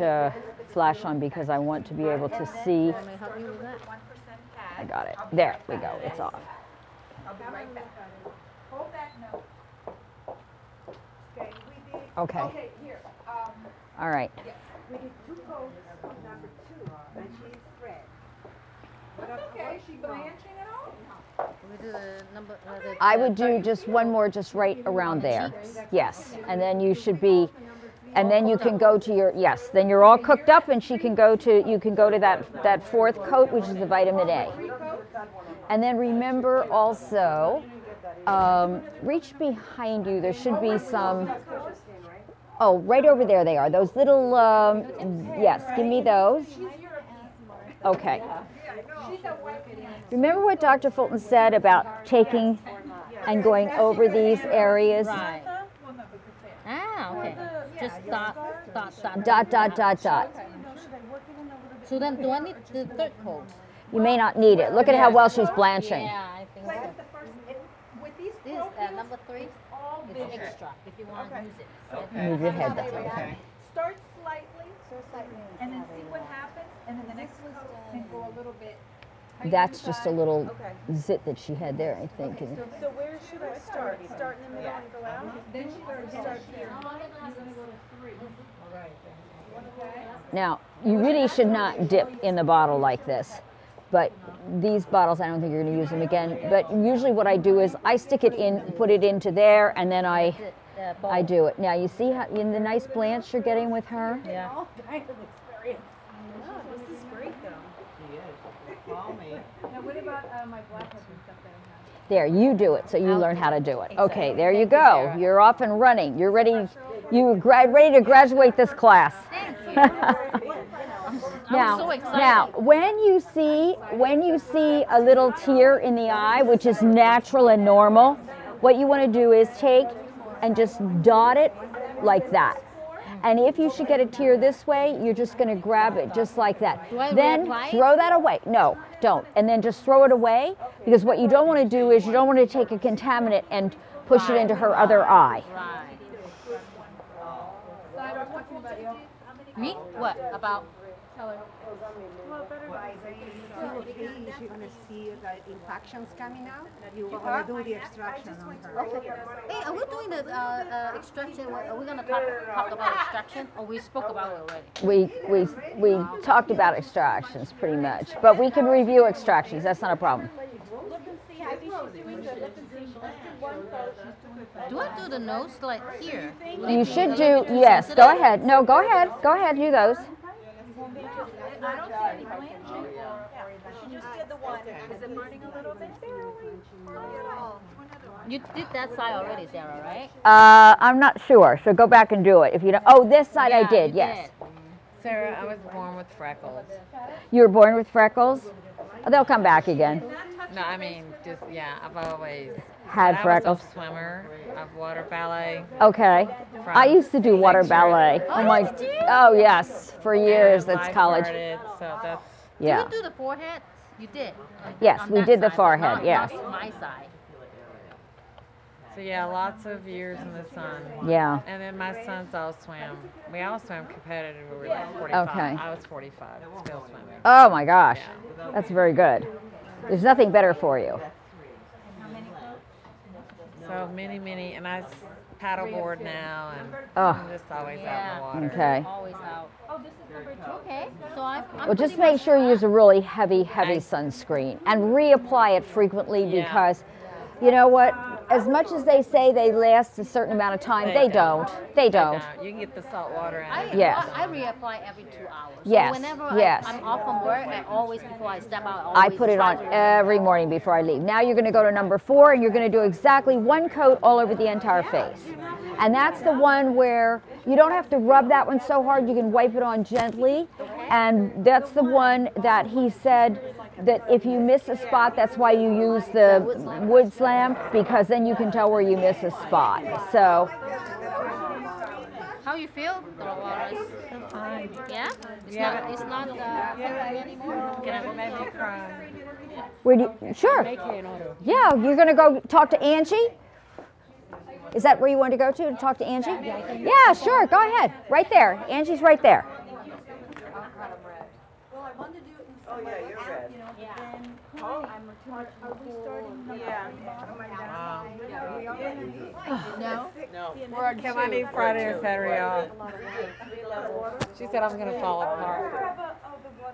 flash on because I want to be able to see. Can I help you with that? I got it. There we go. It's off. I'll be right back. Hold that note. Okay, we did. Okay. Okay, here. All right. We did 2 coats of number 2, and she's red. That's okay. She blanching at all? We do the number. I would do just one more, just right around there. Yes, and then you should be, and then you can go to your, yes, then you're all cooked up and you can go to that 4th coat, which is the vitamin A. And then remember also reach behind you. There should be some. Oh, right over there they are. Those little, yes, give me those. Okay. Remember what Dr. Fulton said about taking and going over these areas? Right. Ah, okay. Just dot, dot, dot. Dot, dot, dot, dot. So then do I need the third coat? You may not need it. Look at how well she's blanching. Yeah, I think so. This number 3 is extra if you want to use it. Move your head that way. Okay. Start slightly, and then see what happens, and then the next one can go a little bit. That's just a little zit that she had there, I think. And So where should I start? Start in the middle and go out? Then she goes start here. now, you really should not dip in the bottle like this. But these bottles, I don't think you're going to use them again. But usually what I do is I stick it in, put it into there, and then I do it. Now, you see how in the nice blanch you're getting with her? Yeah. All kinds of experience. Oh, this is great though. She is. Call me. Now what about my blackheads and stuff that I have? There, you do it, so you learn how to do it. Okay, there you go. You're off and running. You're ready. You're ready to graduate this class. Now, so excited. now, when you see a little tear in the eye, which is natural and normal, what you want to do is take and just dot it like that. And if you should get a tear this way, you're just going to grab it just like that. Do I Then reapply it? throw that away. No, don't. And then just throw it away, because what you don't want to do is you don't want to take a contaminant and push it into her other eye. Right. Me? What? About? You're gonna see the infections coming out. You wanna do the extraction on her. Hey, are we doing the extraction? Are we going to talk about extraction? Or we spoke about it already? We talked about extractions pretty much, but we can review extractions. That's not a problem. Do I do the nose like here? You should do, yes, go ahead. No, go ahead. Go ahead, do those. I don't see any blanching. She just did the one. Is it burning a little bit? You did that side already, Sarah, right? I'm not sure, so go back and do it. If you don't, oh, this side I did, you yes. did. Sarah, I was born with freckles. You were born with freckles? Oh, they'll come back again. No, I mean, just, yeah, I've always Had freckles. I was a swimmer, I've water ballet. Okay. I used to do water ballet. Oh my, oh yes, for years, that's college. So that's, Yeah. Did you do the forehead? You did? Yes, On we that did the side, forehead, not yes. my side. so yeah, lots of years in the sun. Yeah. And then my sons all swam. We all swam competitive. We were like 45. Okay. I was 45, still swimming. Oh my gosh, that's very good. There's nothing better for you. So many, and I paddleboard now, and Oh. I'm just always out in the water. Okay. Always out. Oh, this is number 2. Okay, so I'm Well, just pretty make sure you use a really heavy sunscreen and reapply it frequently, Yeah. because you know what? As much as they say they last a certain amount of time, they don't. They don't. You can get the salt water in it. Yes. I reapply every 2 hours. Yes, So whenever yes. I'm off from work, I always, before I step out, I always put it try on to- every morning before I leave. Now you're going to go to number 4, and you're going to do exactly 1 coat all over the entire face. And that's the one where you don't have to rub that one so hard. You can wipe it on gently. And that's the one that he said that if you miss a spot, that's why you use the wood lamp, because then you can tell where you miss a spot. So How you feel, Dolores? Fine. Yeah? It's Yeah. not, it's not tingling anymore? Can I make me cry? where do you, sure. Yeah, you're going to go talk to Angie? Is that where you want to go to talk to Angie? Yeah, sure. Go ahead. Right there. Angie's right there. Well, I wanted to do it in Oh, yeah, you're red. you know, then I'm too much. Are we starting number 3 bottom? No? No. We're on Can I need Friday or Saturday off? She said I'm going to fall apart.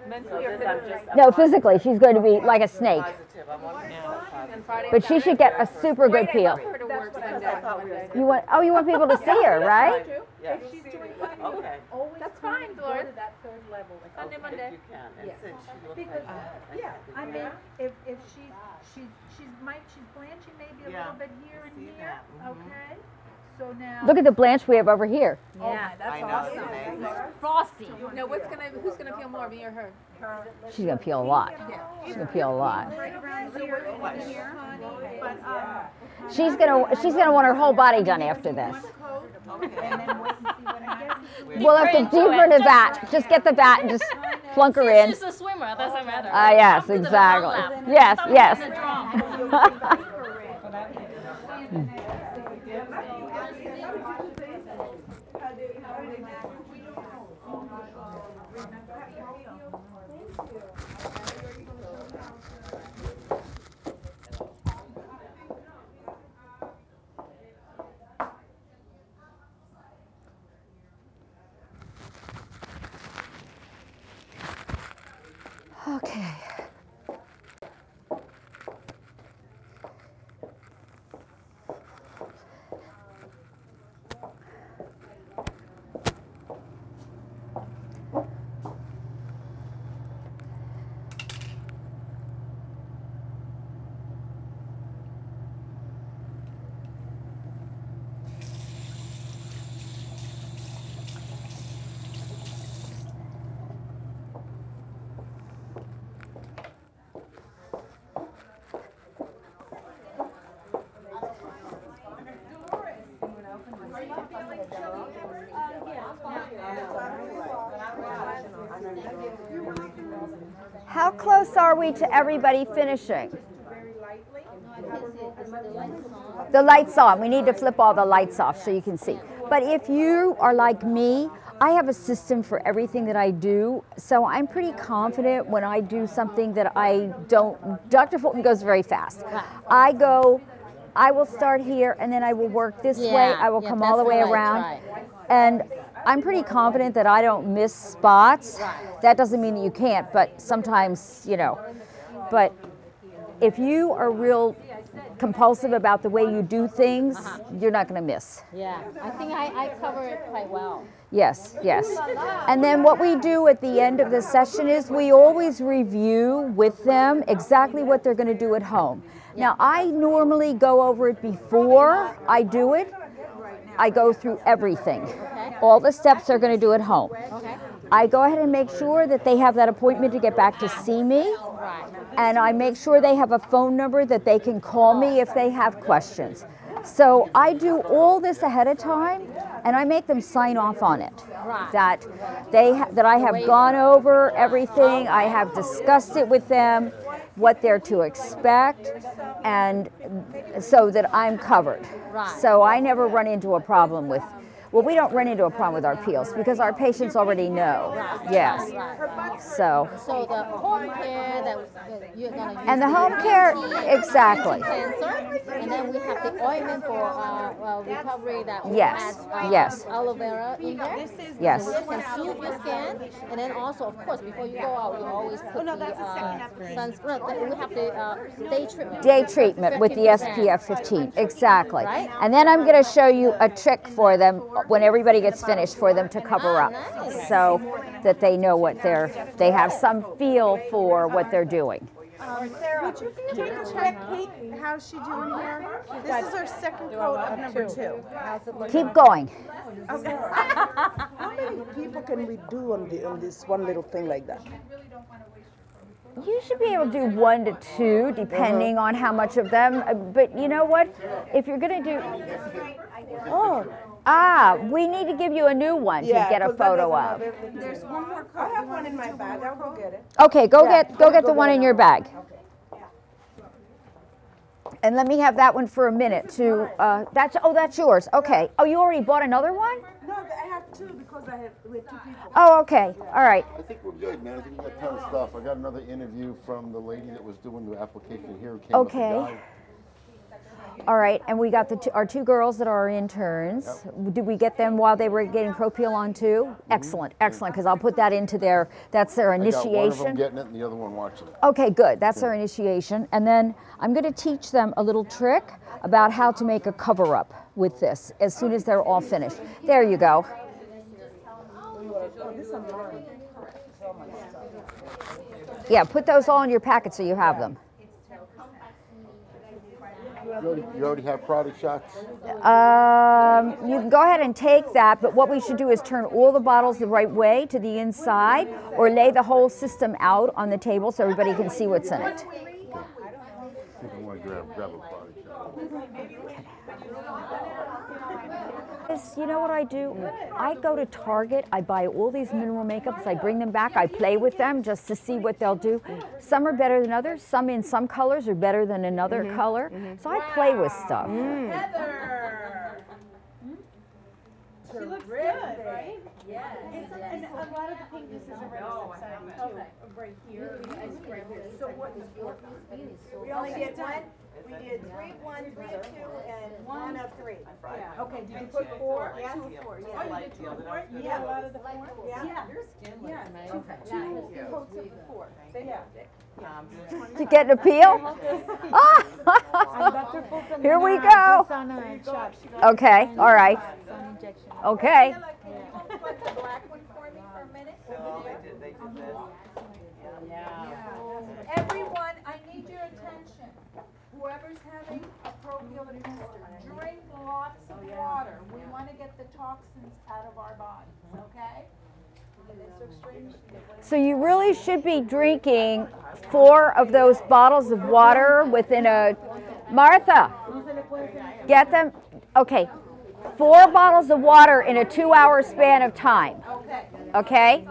Mentally or physically? No, physically, she's going to be like a snake. Positive. I'm on But she should get a super good peel. You want? Oh, you want people to see her, right? Yes. If she's doing honey, Okay. always That's try fine, and Dolores. go to that third level. Sunday, Okay, Monday. if you can, and Yes. since she looks Because, like that, I yeah, think I we mean, can. if she's blanching maybe a Yeah, little bit here and see here, that, okay? So now. Look at the blanch we have over here. Yeah, I know, it's amazing. frosty. Now, who's gonna feel more, me or her? She's gonna peel a lot. She's gonna peel a lot. Right around here, and here, but, She's gonna want her whole body done after this. and then wait and see what happens. We'll have to deep her in the vat. Just get the vat and just plunk her in. She's a swimmer, doesn't matter. Yes, Come to the exactly. front lap. Yes, Stop yes. doing the drum. Okay. How close are we to everybody finishing? The lights on. We need to flip all the lights off so you can see. But if you are like me, I have a system for everything that I do, so I'm pretty confident when I do something that I don't. Dr. Fulton goes very fast. I will start here and then I will work this way. I will come all the way around. And I'm pretty confident that I don't miss spots. That doesn't mean that you can't, but sometimes, you know. But if you are real compulsive about the way you do things, you're not going to miss. Yeah, I think I cover it quite well. Yes, yes. And then what we do at the end of the session is we always review with them exactly what they're going to do at home. Now, I normally go over it before I do it. I go through everything. All the steps they're going to do at home. I go ahead and make sure that they have that appointment to get back to see me. And I make sure they have a phone number that they can call me if they have questions. So I do all this ahead of time, and I make them sign off on it. That I have gone over everything, I have discussed it with them, what they're to expect, and so that I'm covered. So I never run into a problem with. Well, we don't run into a problem with our peels because our patients already know. Yes. So the home care that you're going to use. And the home care, exactly. And then we have the ointment for recovery that Yes. has Yes. aloe vera in there. Yes. So it can soothe your skin. And then also, of course, before you go out, you always put the sunscreen. We have the day treatment. Day treatment with the 50%. SPF 15, exactly. Right. And then I'm going to show you a trick for them when everybody gets finished for them to cover up, so that they know what they have some feel for what they're doing. Would you be able to check Kate? How's she doing here? This is her second coat of number 2. How's it looking? Keep going. Okay. How many people can we do on this one little thing like that? You should be able to do 1 to 2, depending on how much of them. But you know what? If you're going to do... we need to give you a new one to get a photo of. There's one more coat. I have one in my bag. I'll go get it. Okay, go get the one in your bag. And let me have that one for a minute to, that's yours. Okay. Oh, you already bought another one? No, I have 2 because we have 2 people. Oh, okay. All right. I think we're good, man. I think we got a ton of stuff. I got another interview from the lady that was doing the application here. Who came Okay. With the guy. All right, and we got our two girls that are our interns. Did we get them while they were getting Propeel on too? Excellent, excellent, because I'll put that into that's their initiation. I got one of them getting it and the other one watching it. Okay, good, that's their initiation. And then I'm gonna teach them a little trick about how to make a cover up with this as soon as they're all finished. There you go. Yeah, put those all in your packet so you have them. You already have product shots? You can go ahead and take that, but what we should do is turn all the bottles the right way to the inside, or lay the whole system out on the table so everybody can see what's in it. I want to grab a product shot. You know what I do? I go to Target, I buy all these mineral makeups, I bring them back, I play with them just to see what they'll do. Some are better than others, some in some colors are better than another color. So I play with stuff. Heather! She looks good, right? Yeah. And a lot of the pinkness is already subsiding too, right here. So what is your? We only did one? We did 3, 1, 3, 2, and 1 of 3. Yeah. Okay, did you put 4? Yeah, 2 of 4. Yeah. Oh, you did 2 of 4? You got a lot of the 4? Yeah. Your skin looks amazing. 2 coats of the 4. Yeah. To get an appeal? Here we go. Okay, all right. Okay. Put the black one for me for a minute. They did this. Everyone, I need your attention. Whoever's having a Propeel booster, drink lots of water. We want to get the toxins out of our bodies, okay? So you really should be drinking 4 of those bottles of water within Martha, get them, okay, 4 bottles of water in a 2-hour span of time, okay?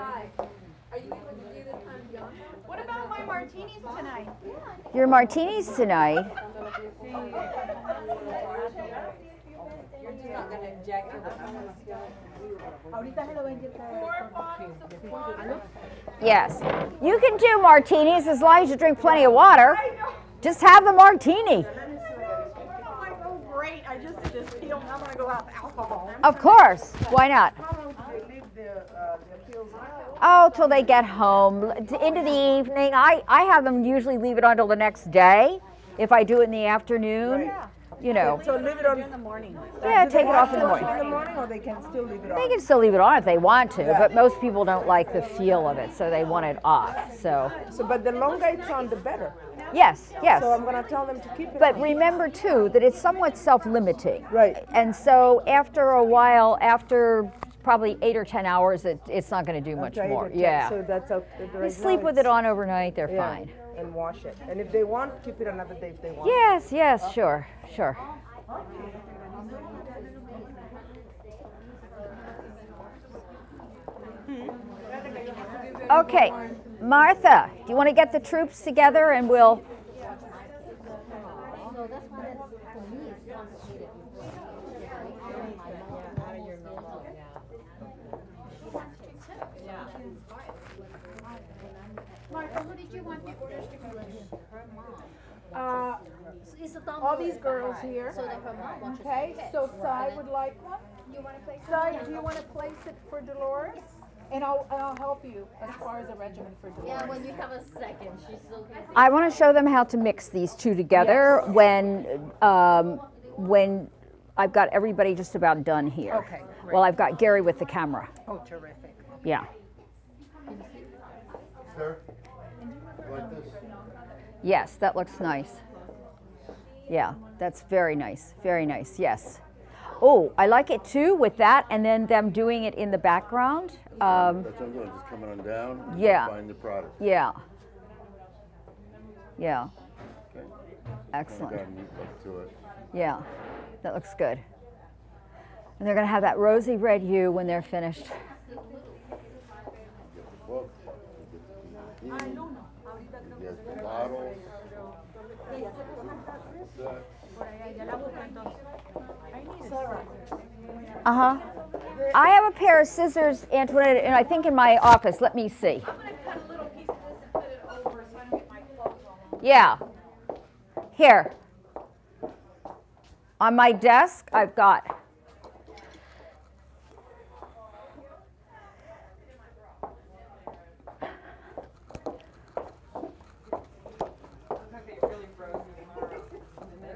What about my martinis tonight? Your martinis tonight. Yes, you can do martinis as long as you drink plenty of water. Just have the martini. Oh, great. I just feel I'm going to go out with alcohol. Of course. Why not? Oh, till they get home, into the evening. I have them usually leave it on till the next day. If I do it in the afternoon, you know. So leave it on in the morning. Yeah, take it off in the morning. Or they can still leave it on? They can still leave it on if they want to, but most people don't like the feel of it, so they want it off. So but the longer it's on, the better. Yes, yes. So I'm going to tell them to keep it But on. remember, too, that it's somewhat self-limiting. Right. And so after a while, after probably 8 or 10 hours, it's not going to do much more. Yeah. So that's You sleep with it on overnight, they're fine. And wash it. And if they want, keep it another day if they want. Yes, yes, sure, sure. Okay, Martha, do you want to get the troops together and we'll... Martha, who did you want the orders to go to? All these girls here. Okay, so Sai would like one. Sai, do you want to place it for Dolores? And I'll help you as far as a regimen for Dolores. Yeah, when you have a second, she's so busy. I want to show them how to mix these two together when I've got everybody just about done here. Okay, great. Well, I've got Gary with the camera. Oh, terrific. Yeah. Sir, like this? Yes, that looks nice. Yeah, that's very nice. Very nice, yes. Oh, I like it too with that and then them doing it in the background. That's what I'm doing, just coming on down. And Yeah. find the product. Yeah. Yeah. Okay. Excellent. Kind of got a neat look to it. Yeah, that looks good. And they're going to have that rosy red hue when they're finished. Book, get the bottle. Uh-huh. I have a pair of scissors, Antoinette, and I think in my office. Let me see. Yeah. Here. On my desk, I've got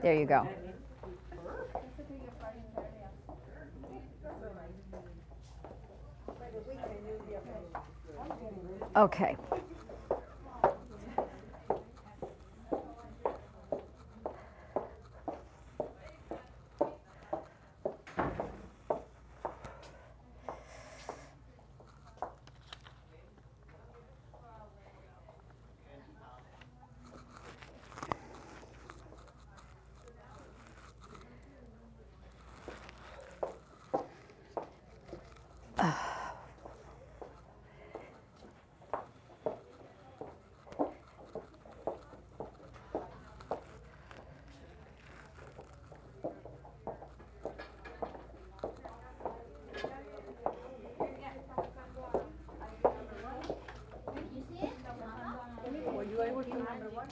there you go. Okay.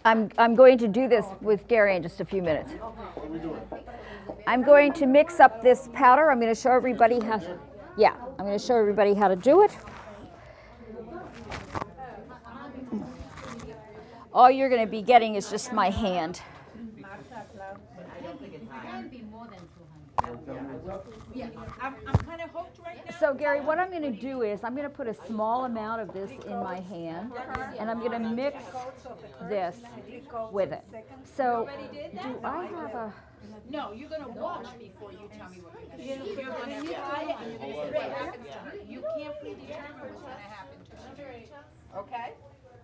I'm going to do this with Gary in just a few minutes. I'm going to mix up this powder. I'm going to show everybody how. Yeah, I'm going to show everybody how to do it. All you're going to be getting is just my hand. Yeah, I'm kind of hooked right now. So Gary, what I'm going to do is I'm going to put a small amount of this in my hand, and I'm going to mix this with it. So do I have a... No, you're going to watch before you tell me what you're going to do. You're going to try it and you're going to see what happens to her. You can't predetermine what's going to happen to her. Okay?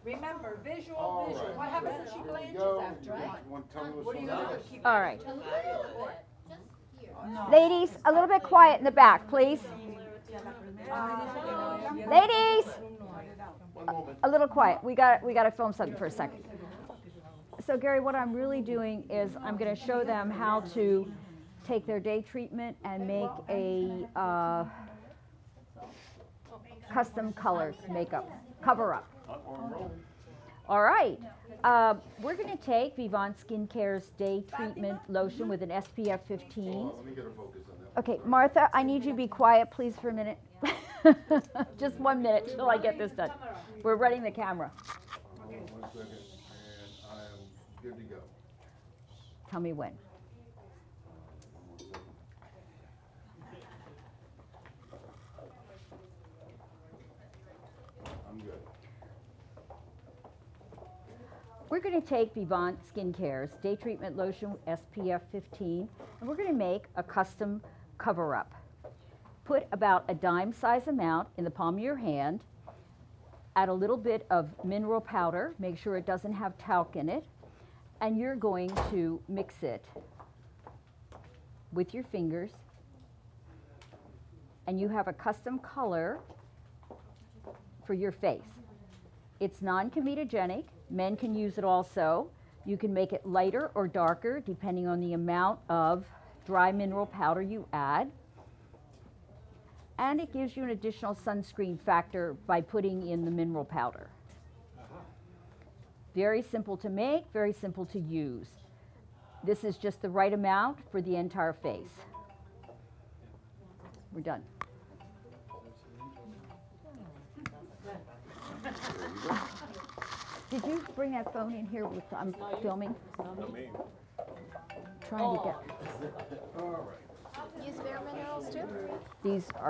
Remember, visual. What happens if she blanches after one? What do you do? All right. Ladies, a little bit quiet in the back, please. Ladies, a little quiet. We got to film something for a second. So Gary, what I'm really doing is I'm going to show them how to take their day treatment and make a custom colored makeup cover-up. All right. We're going to take Vivant Skincare's Day Treatment Lotion with an SPF 15. Let me get a focus on that. Okay, Martha, I need you to be quiet, please, for a minute. Just 1 minute till I get this done. We're running the camera. 1 second, and I am good to go. Tell me when. I'm good. We're going to take Vivant Skincare's Day Treatment Lotion SPF 15, and we're going to make a custom cover-up. Put about a dime size amount in the palm of your hand, add a little bit of mineral powder, make sure it doesn't have talc in it, and you're going to mix it with your fingers, and you have a custom color for your face. It's non-comedogenic. Men can use it also. You can make it lighter or darker depending on the amount of dry mineral powder you add. And it gives you an additional sunscreen factor by putting in the mineral powder. Very simple to make, very simple to use. This is just the right amount for the entire face. We're done. Did you bring that phone in here with, I'm filming? Trying to get. All right. Use bare minerals too? These are